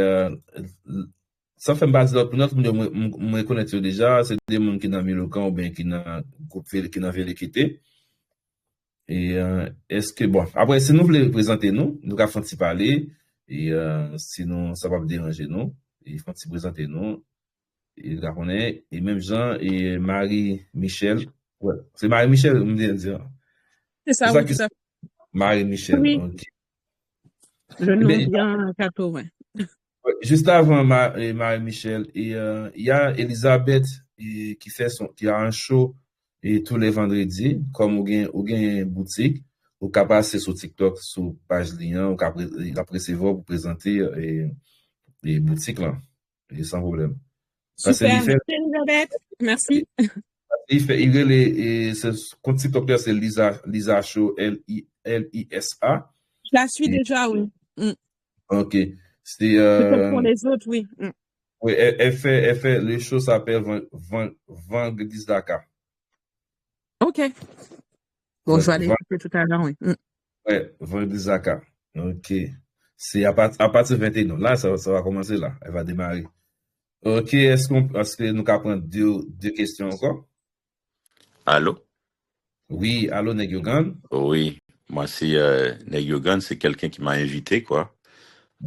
ça fait base de l'autre, notre monde, me connaître déjà, c'est des gens qui n'ont mis le camp, ou bien qui n'ont quitté. Et est-ce que, bon, après, si nous voulons présenter nous avons fait parler, et sinon, ça va me déranger nous, il faut présenter nous, et là, on est, et même Jean et Marie-Michel, ouais, c'est Marie-Michel, on me dit. C'est ça, oui, tout à fait. Marie-Michel, oui. ok. Le nom bien Cato, ouais. Juste avant Marie-Michel, et il y a Elisabeth qui a un show et tous les vendredis, comme ou gain boutique, ou capable passer sur TikTok, sur page lien, ou capable recevoir pour présenter les boutiques là, et sans problème. Super, merci Elisabeth. Merci. Ce compte TikTok là, c'est Lisa Show, Lisa. Je la suis déjà, oui. Ok. C'est pour les autres, oui. Oui, elle fait les choses s'appellent Vendredi Dakar. Ok. Bon, je vais aller écouter tout à l'heure, oui. Oui, Vendredi Dakar. Ok. C'est à partir de 21 ans. Là, ça va commencer là. Elle va démarrer. Ok, est-ce que nous pouvons prendre deux questions encore? Allô? Oui, allô, Neg Yogan? Oui, moi c'est Neg Yogan, c'est quelqu'un qui m'a invité, quoi.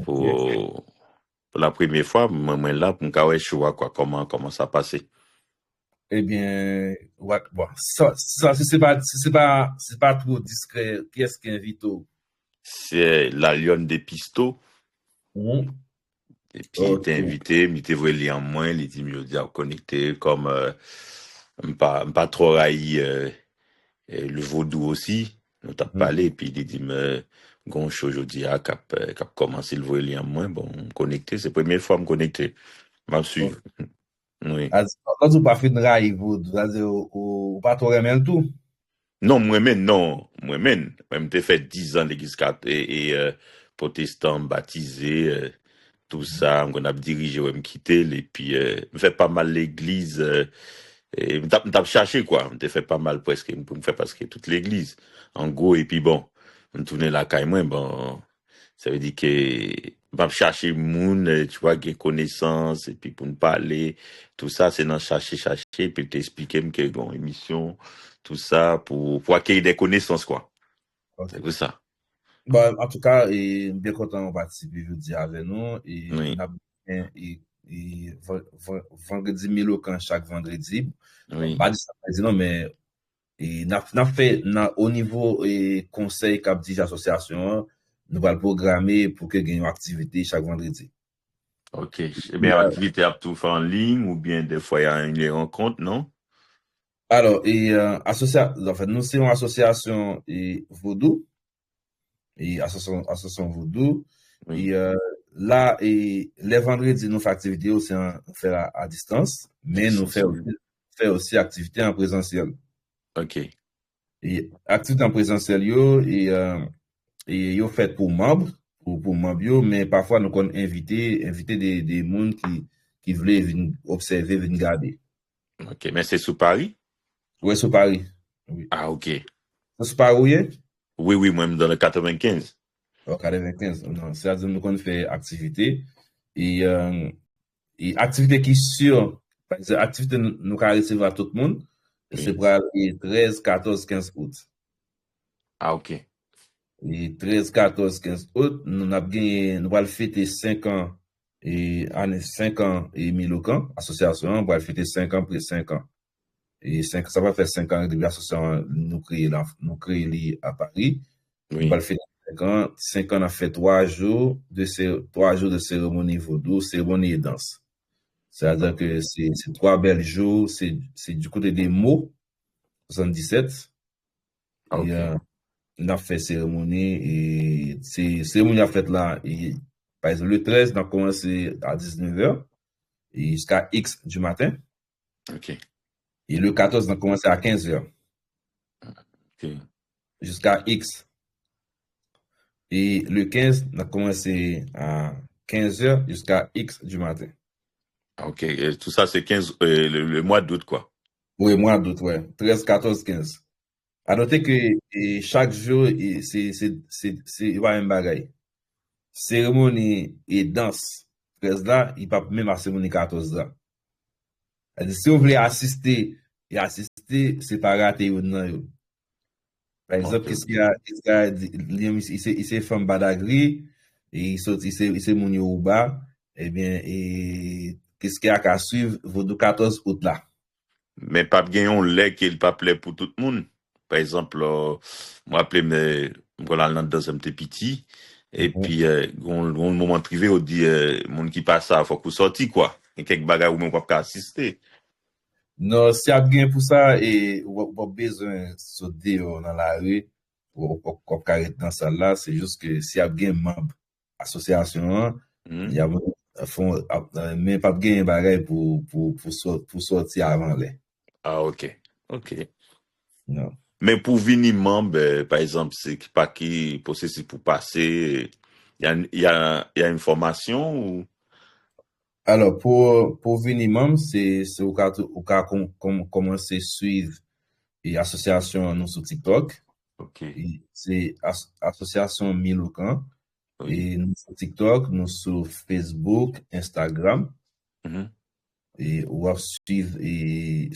Pour la première fois, moi là, pour me choix, quoi, comment ça passait. Eh bien, ouais, bon, ça, c'est pas trop discret. Qui est-ce qui invite? C'est la Lionne des Pistos. Et puis, il était invité, il était voulu en moins, il dit, mieux dire, connecté, comme, pas trop raï, le vaudou aussi, nous t'a parlé, et puis il dit, gon show jodi a cap commencé le voir lien moins bon connecté, c'est première fois me connecter. M'a suivre. Oui. Quand tu pas fait de rail, vous ou pas trop aimer tout? Non, moi-même, non. Moi-même, j'ai fait 10 ans d'église protestant, baptisé, tout ça. On a dirigé, me quitter, et puis, me fait pas mal l'église, et m't'a cherché, quoi. M't'a fait pas mal presque, me fait presque toute l'église. En gros, et puis bon, on tournait la caille, moi, bon, ça veut dire que, va chercher moun, tu vois, qui connaissance, et puis pour nous parler, tout ça, c'est dans chercher, puis t'expliquer que, bon, émission, tout ça, pour acquérir des connaissances, quoi. Ok. C'est que ça. Bon, en tout cas, bien content de participer jeudi avec nous. Et Oui. on a vendredi Milocan chaque vendredi. Oui. Pas dit samedi, non, mais n'a fait au niveau conseil cap dit association, nous allons programmer pour que gagne une activité chaque vendredi. Ok. Eh bien, activité à tout faire en ligne ou bien des fois il y a une rencontre, non? Alors, en fait, nous c'est une association Vaudou, association Vaudou. Oui. Et là, les vendredis, nous faisons activité aussi fait à distance, mais nous faisons aussi activité en présentiel. Ok. Et activité en présentiel, yo fait pour membres, pour membres, mais parfois nous avons invité des gens qui voulaient venir observer, venir regarder. Ok, mais c'est sous Paris? Oui, sur Paris. Oui. Ah, ok. C'est sur Paris, oui? Oui, oui, moi, dans le 95. Au 95, non. C'est-à-dire nous avons fait activité. Et activité qui est sûre, par exemple, activité nous avons recevoir tout le monde, Oui. c'est pour le 13, 14, 15 août. Ah, ok. Et 13, 14, 15 août, nous allons fêter 5 ans et 5 ans et Milocan, association, on va fêter 5 ans après 5 ans. Et ça va faire 5 ans de l'association nous créer à Paris. Oui. On va le faire 5 ans. 5 ans, on a fait 3 jours de cérémonie vaudou, cérémonie et danse. C'est-à-dire que c'est 3 belles jours, c'est du côté des mots, 77. Ah, ok. Et on a fait cérémonie et cérémonie a fait là, et, par exemple, le 13, on a commencé à 19h et jusqu'à X du matin. Ok. Et le 14, on a commencé à 15h. Ok. Jusqu'à X. Et le 15, on a commencé à 15h jusqu'à X du matin. Ok. Et tout ça, c'est 15, le mois d'août, quoi. Oui, mois d'août, ouais. 13, 14, 15. À noter que chaque jour, c'est pas un bagaille. Cérémonie et danse, 13 là, il pas même à cérémonie 14 là. Si vous voulez assister, c'est pas raté ou non. Par exemple, Ok. qu'est-ce qu'il y a, il s'est fait Badagri, et il s'est mouni au bas, eh bien, et qu'est-ce qu'il y a qu'à suivre, vos 14 août là. Mais pas bien on lait qu'il pas plaît pour tout le monde. Par exemple, moi, appelé me, dans un petit, et puis, on moment privé, on dit, monde qui passe ça, faut qu'on sorti, quoi. Et quelques bagages où on peut pas assister. Non, si y a bien pour ça, et on a besoin de sauter dans la rue, pour carrer dans ça là, c'est juste que si y a bien membre association, il y a mais pas bien bagaille pour sortir avant les. Ah, ok. Ok. Non. Mais pour venir membre, par exemple, c'est pas qui processus pour passer, il y a une formation ou? Alors, pour venir membre, c'est au cas commencer à suivre et association nous sur TikTok. Ok. C'est association Milocan. Oui. Et nous sur TikTok, nous sur Facebook, Instagram. Et on va suivre. Et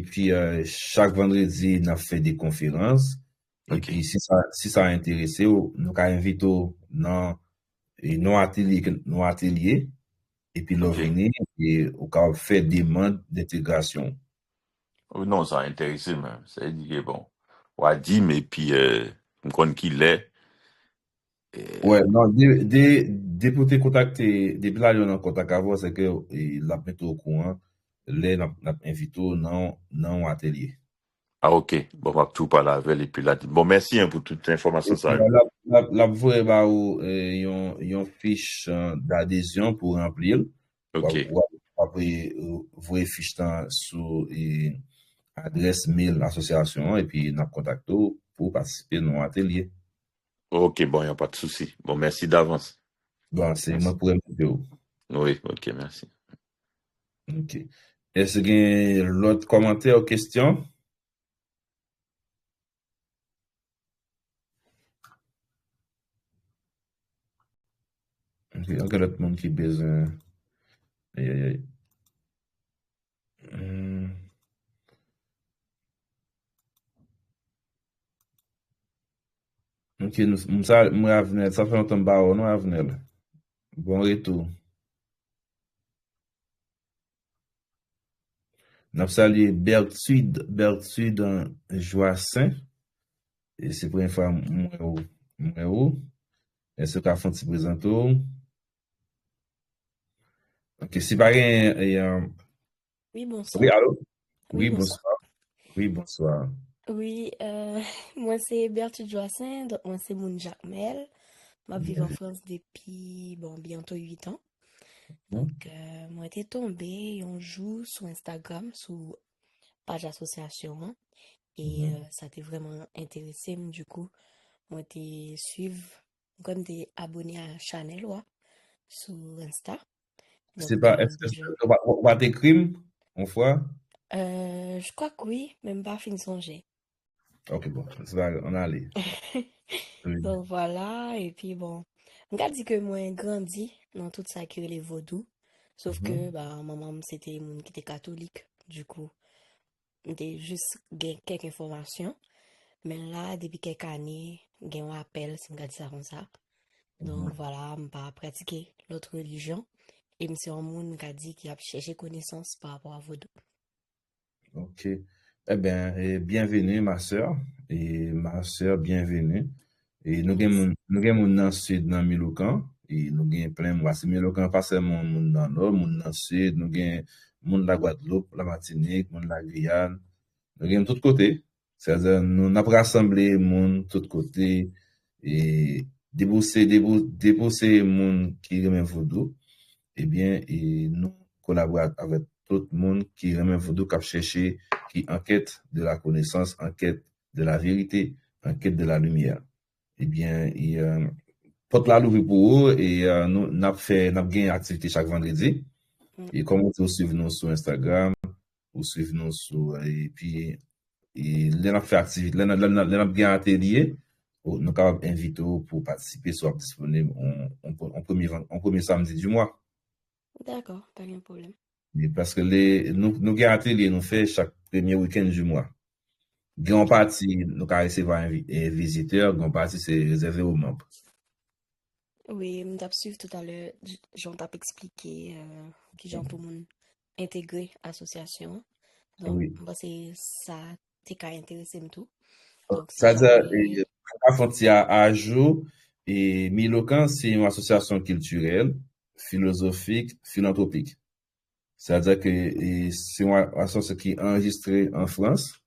puis, chaque vendredi, on a fait des conférences. Et puis, si ça a intéressé, nous avons invité dans nos ateliers. Et puis, nous venir et on a fait des demandes d'intégration. Oh, non, ça a intéressé même. Ça veut dire que bon, on a dit, mais puis, on connaît qui l'est. Ouais, non, dès pour te contacter, depuis là, on a contact avec vous, c'est que la mettre au courant, là, on a invité dans atelier. Ah, ok. Bon, on va tout parler avec elle et puis là. Bon, merci hein, pour toute l'information, Et puis, ça. la voie ba ou yon fiche d'adhésion pour remplir. Ok. Ou après, voie fiche sous adresse mail l'association et puis n'a contact pour participer à nos ateliers. Ok, bon, il n'y a pas de souci. Bon, merci d'avance. Bon, c'est moi Merci. pour inviter. Oui, ok, merci. Ok. Est-ce qu'il y a l'autre commentaire ou question? Ok, encore l'autre monde qui a besoin. Aïe, aïe, aïe. Ok, moi Avenel, ça fait longtemps que je non Avenel. Bon retour. Nous saluons Berthude Joassin. Et c'est pour une fois, moi, est-ce que tu as fait un petit présento? Ok, si par exemple, Oui, oui, bonsoir. allô? Oui, Oui, bonsoir. bonsoir. Oui, bonsoir. Oui, moi c'est Berthude Joassin, donc moi c'est Moun Jacmel. Moi je vis en France depuis, bon, bientôt 8 ans. Donc, moi j'étais tombée un jour sur Instagram, sur page association, hein, et ça t'est vraiment intéressé, du coup, moi t'es suivre, comme t'es abonné à Chanel, ouais, sur Insta. C'est Donc, pas, est-ce que on va t'écrire, une fois? je crois que oui, même pas fin de songer. Ok, bon, on a allé. Oui. Donc voilà, et puis bon, on a dit que moi grandi dans tout ça que les vaudous, sauf que bah maman c'était moun qui était catholique, du coup, j'ai juste gen quelques informations, mais là depuis quelques années, gen un appel, si on dit ça comme ça. Donc voilà, on pas pratiquer l'autre religion et monsieur un moun qui a dit qu'il a cherché connaissance par rapport à vaudou. Ok. Eh bien, bienvenue, ma soeur. Et ma soeur, bienvenue. Et Merci. nous avons dans le sud, dans Miloucan. Et nous avons plein de mois. C'est Miloucan, pas seulement moun dans le nord, moun dans le sud. Nous avons moun de la Guadeloupe, la Martinique, moun de la Guyane. Nous avons tous côtés. C'est-à-dire, nous avons rassemblé moun tous côtés. Et débousser moun qui remet vaudou. Eh bien, et nous collaborons avec tout le monde qui remet vaudou, qui chercher, qui enquête de la connaissance, enquête de la vérité, enquête de la lumière. Eh bien, porte la loupe pour eux et nous avons gagné activité chaque vendredi. Et comme vous suivez nous sur Instagram, vous suivez nous sur, et puis, là, nous fait activité, là, nous avons gagné atelier, nous sommes capables d'inviter pour participer, soit disponible en premier samedi du mois. D'accord, pas de problème. Parce que nous avons atelier, nous fait chaque premier week-end du mois. Grand partie, nous avons recevoir un visiteur, grand partie, c'est réservé aux membres. Oui, je t'ai suivi tout à l'heure, j'en t'ai expliqué qui j'en pour mon intégrer association. Donc, Oui. moi, c'est ça, t'es qu'à intéresser tout. Donc, si C'est-à-dire, jamais... à jour, et Milocan, c'est une association culturelle, philosophique, philanthropique. C'est-à-dire que c'est une association qui est enregistrée en France,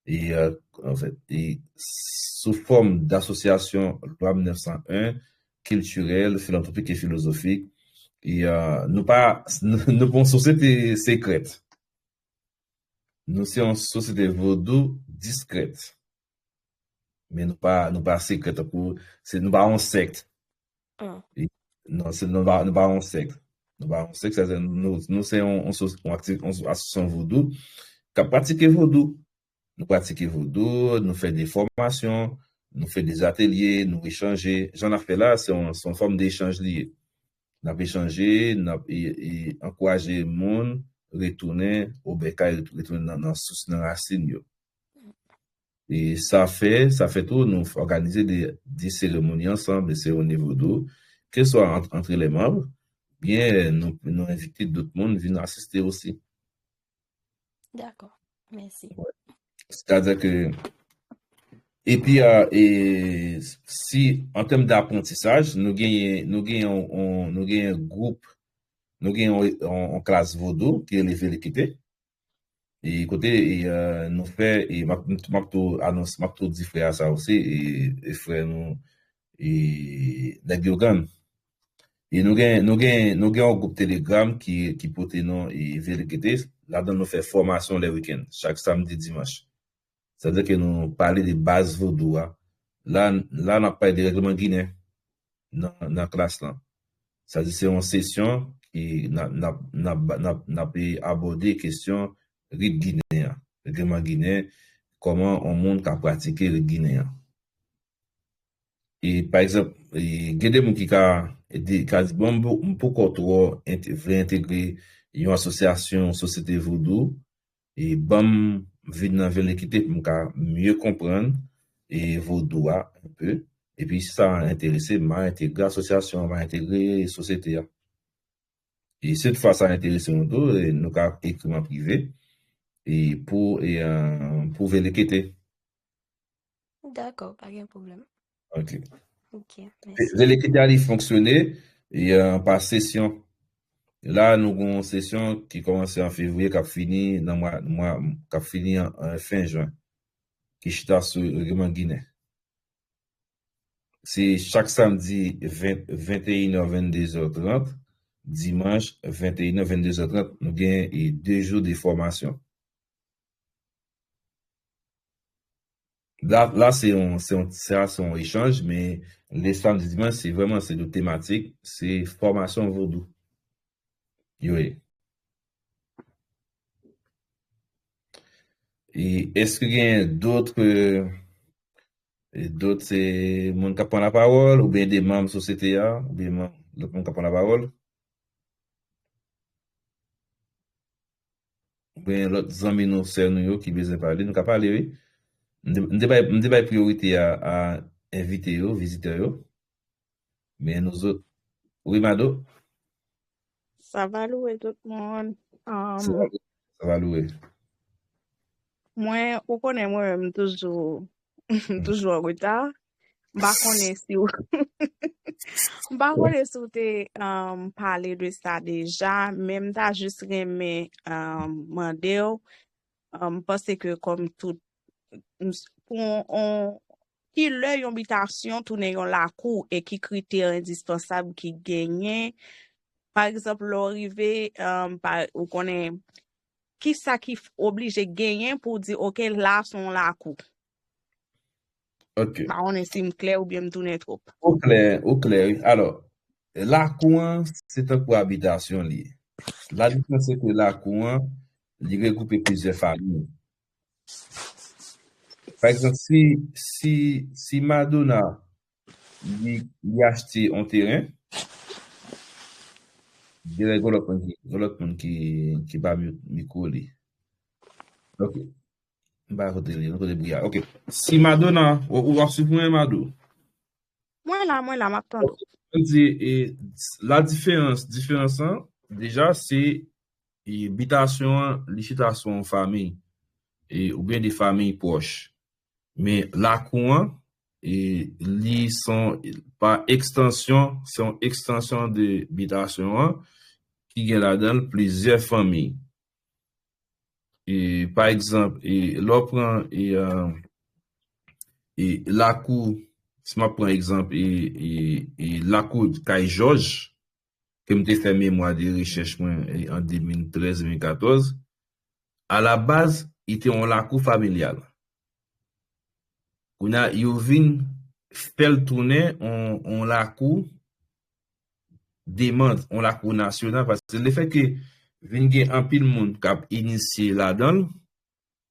et en fait, et sous forme d'association loi 1901, culturelle, philanthropique et philosophique. Et nous pas, nous pas une société secrète. Nous sommes une société vaudou discrète. Mais nous pas secrète nous pas un secte. Et non, nous pas un secte. Nous pas un secte, c'est-à-dire nous c'est une association vaudou qui pratique vaudou. Nous pratiquons vaudou, nous faisons des formations, nous faisons des ateliers, nous échangeons. J'en ai fait là, c'est une forme d'échange lié. Nous avons échangé, nous avons encouragé le monde à retourner au bécaye, retourner dans la racine. Et ça fait tout, nous organiser des cérémonies ensemble, des cérémonies vaudou, que ce soit entre les membres, bien nous inviter d'autres monde à venir assister aussi. D'accord, merci. Ouais. C'est-à-dire que et puis, si, en termes d'apprentissage, nous gagnons un groupe, nous gagnons en classe vaudou, qui est l'équité. Et côté, nous fait, et m'a tout annonce, m'a tout dit frère ça aussi, et frère nous, et la Giogan. Et nous avons un groupe Telegram qui porte non et vérité. Là-dedans, nous fait formation les week-ends, chaque samedi, dimanche. C'est-à-dire que nous parlons des bases vaudou. Là, on a parlé des règlements guinéens dans la classe là. C'est-à-dire c'est une session qui n'a pas abordé question rite guinéen, règlement guinéen, comment on monde a pratiqué le guinéen. Et par exemple, il y a des gens qui ont bon, pourquoi toi veut intégrer une association, une société vaudou, et bon, venir dans l'équité pour mieux comprendre et vaudou un peu. Et puis, si ça a intéressé, m'a intégré l'association, m'a intégré la société. Et cette fois, ça a intéressé nous deux, et nous avons écrit en privé, et pour l'équité. D'accord, pas de problème. OK. Ok, merci. L'équité a fonctionné, et par session. Là, nous avons une session qui commence en février, qui a fini en fin juin, qui est sur le règlement guinéen. C'est chaque samedi 21h, 22h30, dimanche 21h, 22h30, nous avons 2 jours de formation. Là c'est un échange, mais les samedis dimanche, c'est de thématique, c'est formation vaudou. Oui. Et est-ce qu'il y a d'autres, c'est monde qui prend la parole, ou bien des membres de la société, ou bien l'autre monde qui prend la parole, ou bien l'autre amis nous nous qui besoin parler, nous parler, oui. Nous débat priorité à inviter eux, visiteurs, mais nous autres, oui, Mado, Ça va louer tout le monde. ça va louer. Moi, on connaît moi-même toujours, toujours en retard. Bah, connais si ou bah, connais si ou t'es parlé de ça déjà, même t'as juste aimé demander parce que comme tout qui leur invitation tourner la cour et qui critères indispensables qui gagnent. Par exemple, l'arrivée ou connaît qui ça qui oblige gagner pour dire OK là sont la cour. OK. Bah, on estime clair ou bien me tourner trop. Au clair. Alors, la cour, c'est un cohabitation lié. La différence, c'est que la cour, il regroupe plusieurs familles. Par exemple, si Madonna il achète un terrain, il y a l'autre monde qui va me coller. OK. OK. Si Madonna, ou supprimer Mado. Moi là, m'attendre. La différence, déjà, c'est l'habitation, licitation en famille, ou bien des familles proches. Mais la cour, ils sont par extension, c'est une extension de l'habitation qui y a là-dedans plusieurs familles. Et par exemple, l'on et la cour, si je prends exemple, la cour de Kai Georges, que je fait mémoire de recherche en 2013-2014, à la base, il était en la cour familiale. On a eu fait tourner en la cour demande, en la cour nationale, parce que le fait que vient un pile monde qui a initié là-dedans,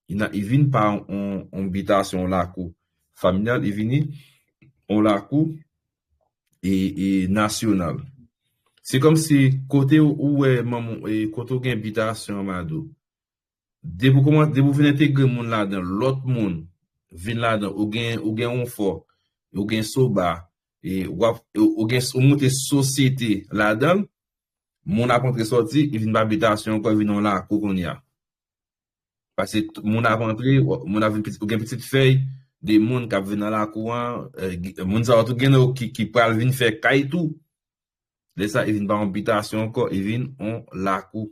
il vient par en habitation la cour familiale, il vient en la cour et nationale. C'est comme si côté où est maman et côté où habitation Mado. Dès vous venez intégrer monde là-dedans, l'autre monde vient là-dedans, ou gen on fort, ou gen soba, et ou gen monter société là-dedans, mon a rentré sorti, il vient d'habitation encore vient là qu'on y a. Parce que mon a rentré, mon a une petite feuille des monde qui viennent dans la courant, mon ça tout gen qui pral venir faire caille tout. Là ça il vient par habitation encore, il vient en la cour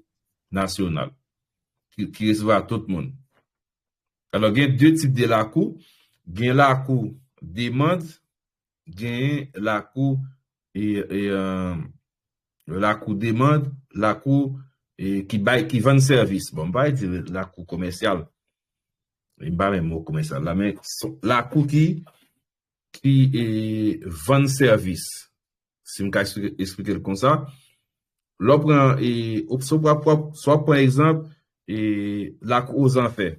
nationale. qui recevra tout le monde. Alors, il y a deux types de la cour. Il y a la cour demande, il y a la cour la cour demande, la cour qui vend service. Bon, pas dire la cour commerciale. Il pas même mot commercial là, mais la cour qui vend service. Si je peux expliquer comme ça, l'on prend soit par exemple la cour aux enfers.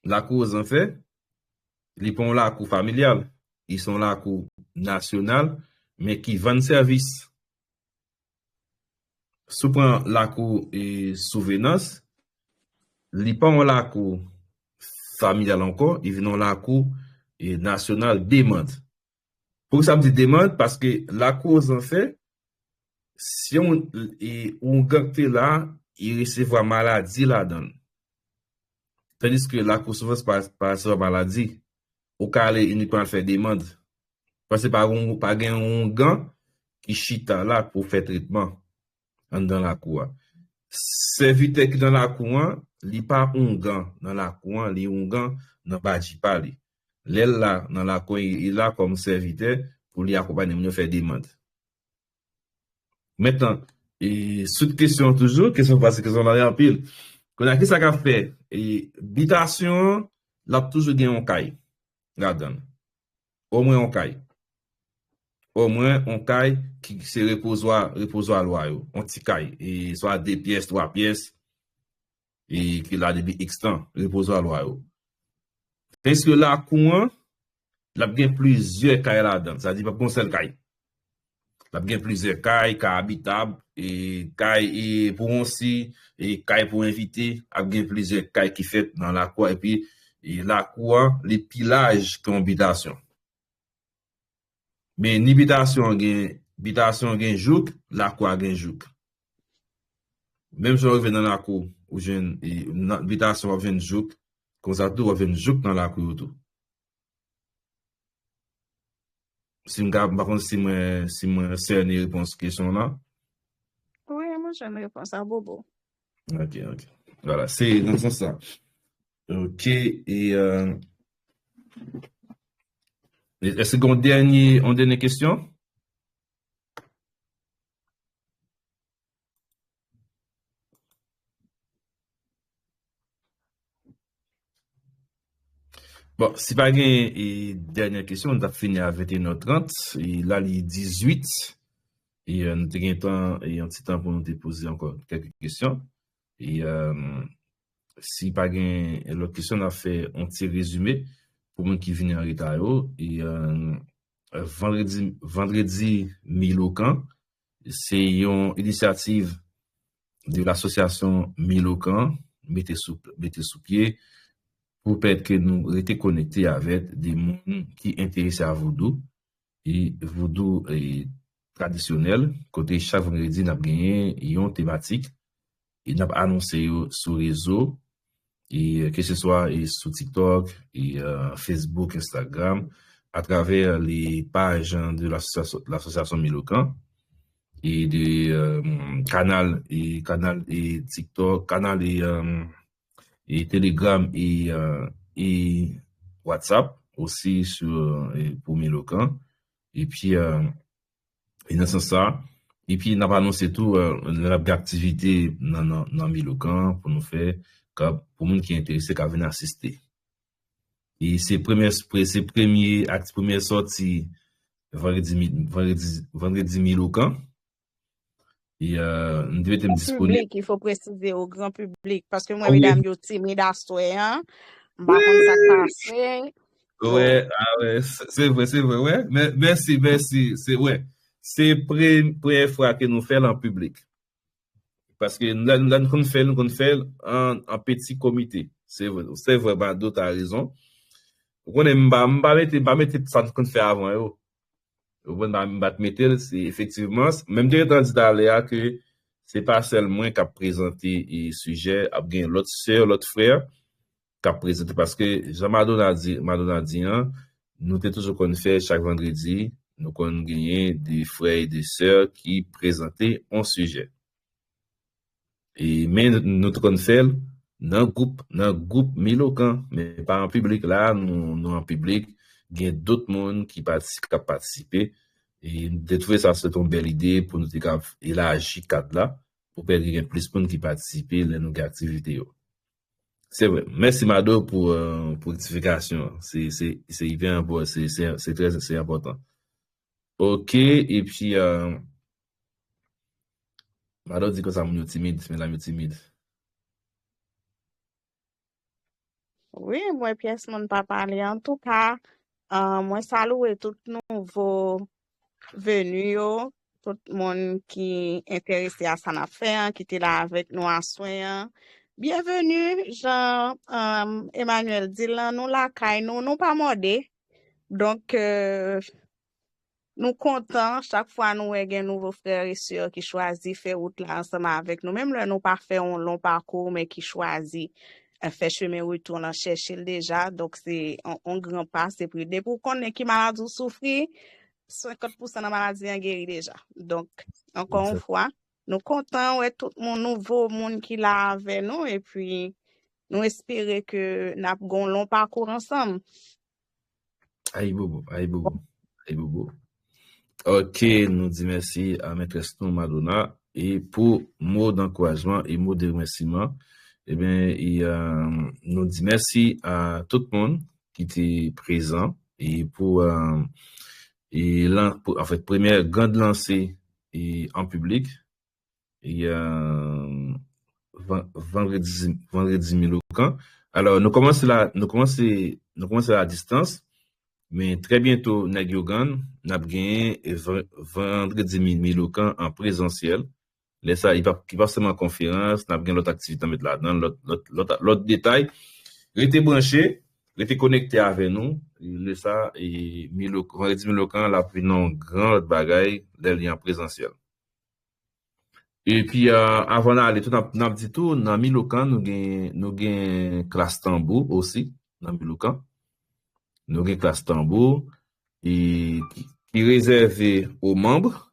La cour aux enfers, ils prennent la cour familiale, ils sont la cour nationale, mais qui vendent service. Si on prend la cour souvenance, ils prennent la cour familiale encore, ils viennent la cour nationale demande. Pour ça, me dit demande parce que la cour aux enfers, si on gagne là, il recevra maladie là-dedans. Tandis que la cour souvent pas sur maladie, au cas aller uniquement faire demande. Parce que pas un gant qui chita là pour faire traitement dans la cour. Serviteur qui dans la cour, il pas un gant dans la cour, il un gant dans badji pali. L'aile là dans la cour, il là comme serviteur pour lui accompagner nous faire demande. Maintenant, sous question toujours, question passée, question là en pile. Qu'on a qui ça qu'a fait habitation, là toujours gain un caille là-dedans. Au moins un caille. Au moins un caille qui se reposoir loyaux, un petit caille et soit 2 pièces, 3 pièces et qui là depuis X temps, reposoir loyaux. Parce que là courant, il y a bien plusieurs cailles là-dedans, ça dit pas bon seul caille. Il y a bien plusieurs cailles habitables et cailles pour aussi et cailles pour inviter, il y a bien plusieurs cailles qui fait dans la cour et puis la cour les pilages comme habitation. Mais ni habitation gen jouk, la cour gen jouk. Même si on revient dans la cour ou jeune habitation revient jouk, comme ça tout revient jouk dans la cour tout. Si moi cerné réponse question là. Oui, moi j'ai une réponse à Bobo. OK. Voilà, c'est dans ce sens ça. OK, est-ce qu'on dernière question? Bon, si pas une dernière question, on a fini à 21h30. Et là, il est 18. Et nous avons un petit temps pour nous déposer encore quelques questions. Et si pas l'autre question, on a fait un petit résumé pour ceux qui viennent en retard. Et vendredi Milocan, c'est une initiative de l'association Milocan, mettez sous pied, pour permettre que nous restions connectés avec des gens qui intéressent à Voodoo. Et Voodoo est traditionnel. Côté chaque vendredi, nous avons gagné une thématique. Et nous avons annoncé sur les réseaux, et que ce soit sur TikTok, et Facebook, Instagram, à travers les pages de l'association Milocan, et des canaux et TikTok, canal et Telegram et WhatsApp aussi pour Milocan. Et puis, et dans ce sens ça, et puis, nous avons annoncé tout l'activité dans Milocan pour nous faire, pour les gens qui sont intéressés, qui viennent assister. Et c'est première sortie vendredi Milocan. Et nous devons être disponibles. Il faut préciser au grand public, parce que moi, mesdames, yo timide à soi, hein. M'bakon ça casse. Ouais, c'est vrai, ouais. Merci, c'est vrai. C'est première fois que nous faisons en public. Parce que nous qu'on fait en petit comité. C'est vrai, bah, d'autres a raison. On est pas mettre ça qu'on fait avant, yo. On va mettre, c'est effectivement, même des candidats là que c'est pas seulement qui a présenté le sujet, a bien l'autre sœur, l'autre frère, qui a présenté parce que Jean-Madonna dit, nous t'es toujours qu'on fait chaque vendredi, nous qu'on gagné des frères et des sœurs qui présentaient un sujet. Et mais nous te fait dans groupe Milocan, mais pas en public là, nous en public, il y a d'autres monde qui participent et de trouver ça c'est une belle idée pour nous élargir cadre là pour qu'il y ait plus de monde qui participent dans nos activités. C'est vrai. Merci Mado pour l'explication. C'est hyper important, c'est important. OK, et puis Mado dit que ça me timide, mais là me timide. Oui, moi, pièce mon pas parler. En tout cas, moi, salue tout nouveau venu, yo, tout le monde qui est intéressé à sa affaire, qui était là avec nous à soin. Bienvenue, Jean, Emmanuel Dylan, nous la caille, nous pas modé. Donc, nous contents, chaque fois nous avons un nouveau frère et sœur qui choisit faire route là ensemble avec nous. Même là, nous pas fait un long parcours, mais qui choisit faire chemin retour en chercher déjà. Donc, c'est un grand pas, c'est plus. Dès pour qu'on ait qui maladie ou souffrir, 50% de la maladie est guéri déjà. Donc, encore une fois, nous contents, ouais, tout mon nouveau monde qui l'a avec nous et puis nous espérons que nous avons un long parcours ensemble. Aïe bobo. OK, nous disons merci à Maîtresse Madonna et pour mot d'encouragement et mot de remerciement, eh bien, nous disons merci à tout le monde qui était présent et pour en fait première grande lancée et en public et vendredi Milocan. Alors nous commençons à distance. Mais très bientôt, nous avons gagné vendredi Milocan en présentiel. Là, ça, il va seulement en conférence, nous avons gagné l'autre activité à mettre là-dedans, l'autre détail. Restez branchés, restez connectés avec nous. Le ça, et vendredi Milocan, là, puis non, grand bagaille, les liens présentiels. Et puis, avant d'aller tout dans le petit tour, dans Milocan, nous avons classe tambour aussi, dans Milocan. Nous avons classe tambour et qui est réservé aux membres.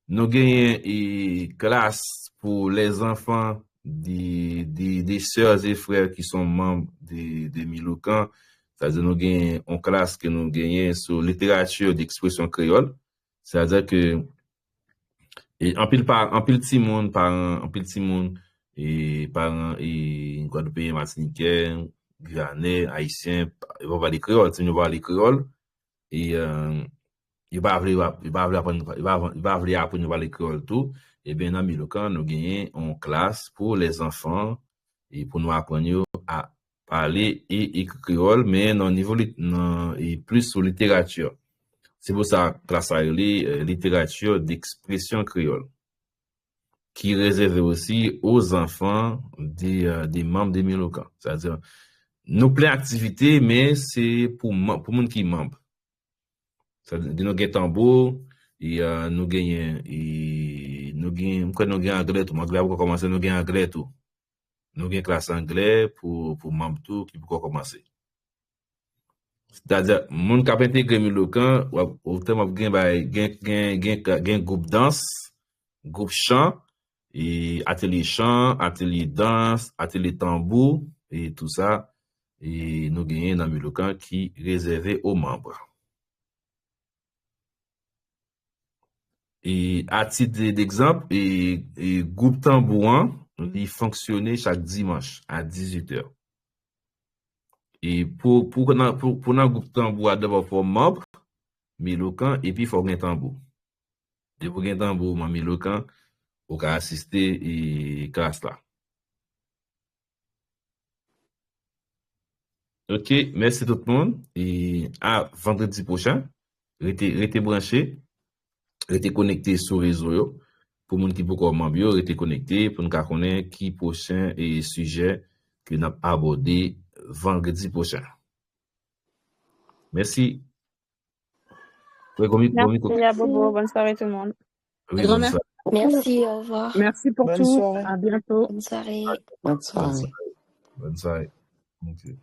Nous avons une classe pour les enfants des sœurs et frères qui sont membres de Milocan. C'est-à-dire nous avons une classe que nous gagnons sur littérature d'expression créole. C'est-à-dire que en pile petit monde et parents et Guadeloupéens, Martiniquais, Guyanais, Haïtiens, ils vont parler créole, ils vont parler créole et il va apprendre à parler créole tout. Et bien dans Milocan, nous gagnons une classe pour les enfants et pour nous apprendre à parler et écrire créole, mais dans niveau et plus sur littérature. C'est pour ça que classe a littérature d'expression créole, qui est réservée aussi aux enfants des membres des Milocan. C'est-à-dire, nous plein d'activités, mais c'est pour monde qui est membre. C'est-à-dire, nous gagnons tambour, et nous gagnons anglais tout. Anglais pour commencer, nous gagnons anglais tout. Nous gagnons classe anglais pour membres tout qui pour commencer. C'est-à-dire, mon qui a intégré Milocan, au terme of gain groupe danse, groupe chant, et atelier chant, atelier danse, atelier tambour, et tout ça, et nous gagnons dans Milocan qui est réservé aux membres. Et à titre d'exemple, et groupe tambouran, il fonctionnait chaque dimanche à 18h. Et pour un groupe tambour, d'abord, faut membre, Milocan, et puis il faut un tambour. Et pour un tambour, Milocan, on peut assister à classe là. OK, merci tout le monde. Et à vendredi prochain, restez branchés, restez connectés sur les réseaux. Pour les gens qui peuvent membre, restez connectés pour nous connaître qui prochain et sujet que nous avons abordé vendredi prochain. Merci. Merci à Bobo. Bonne soirée tout le monde. Oui, bonne soirée. Merci, au revoir. Merci pour Bonne tout. soirée. À bientôt. Bonne soirée. Bonne soirée. Bonne soirée. Okay.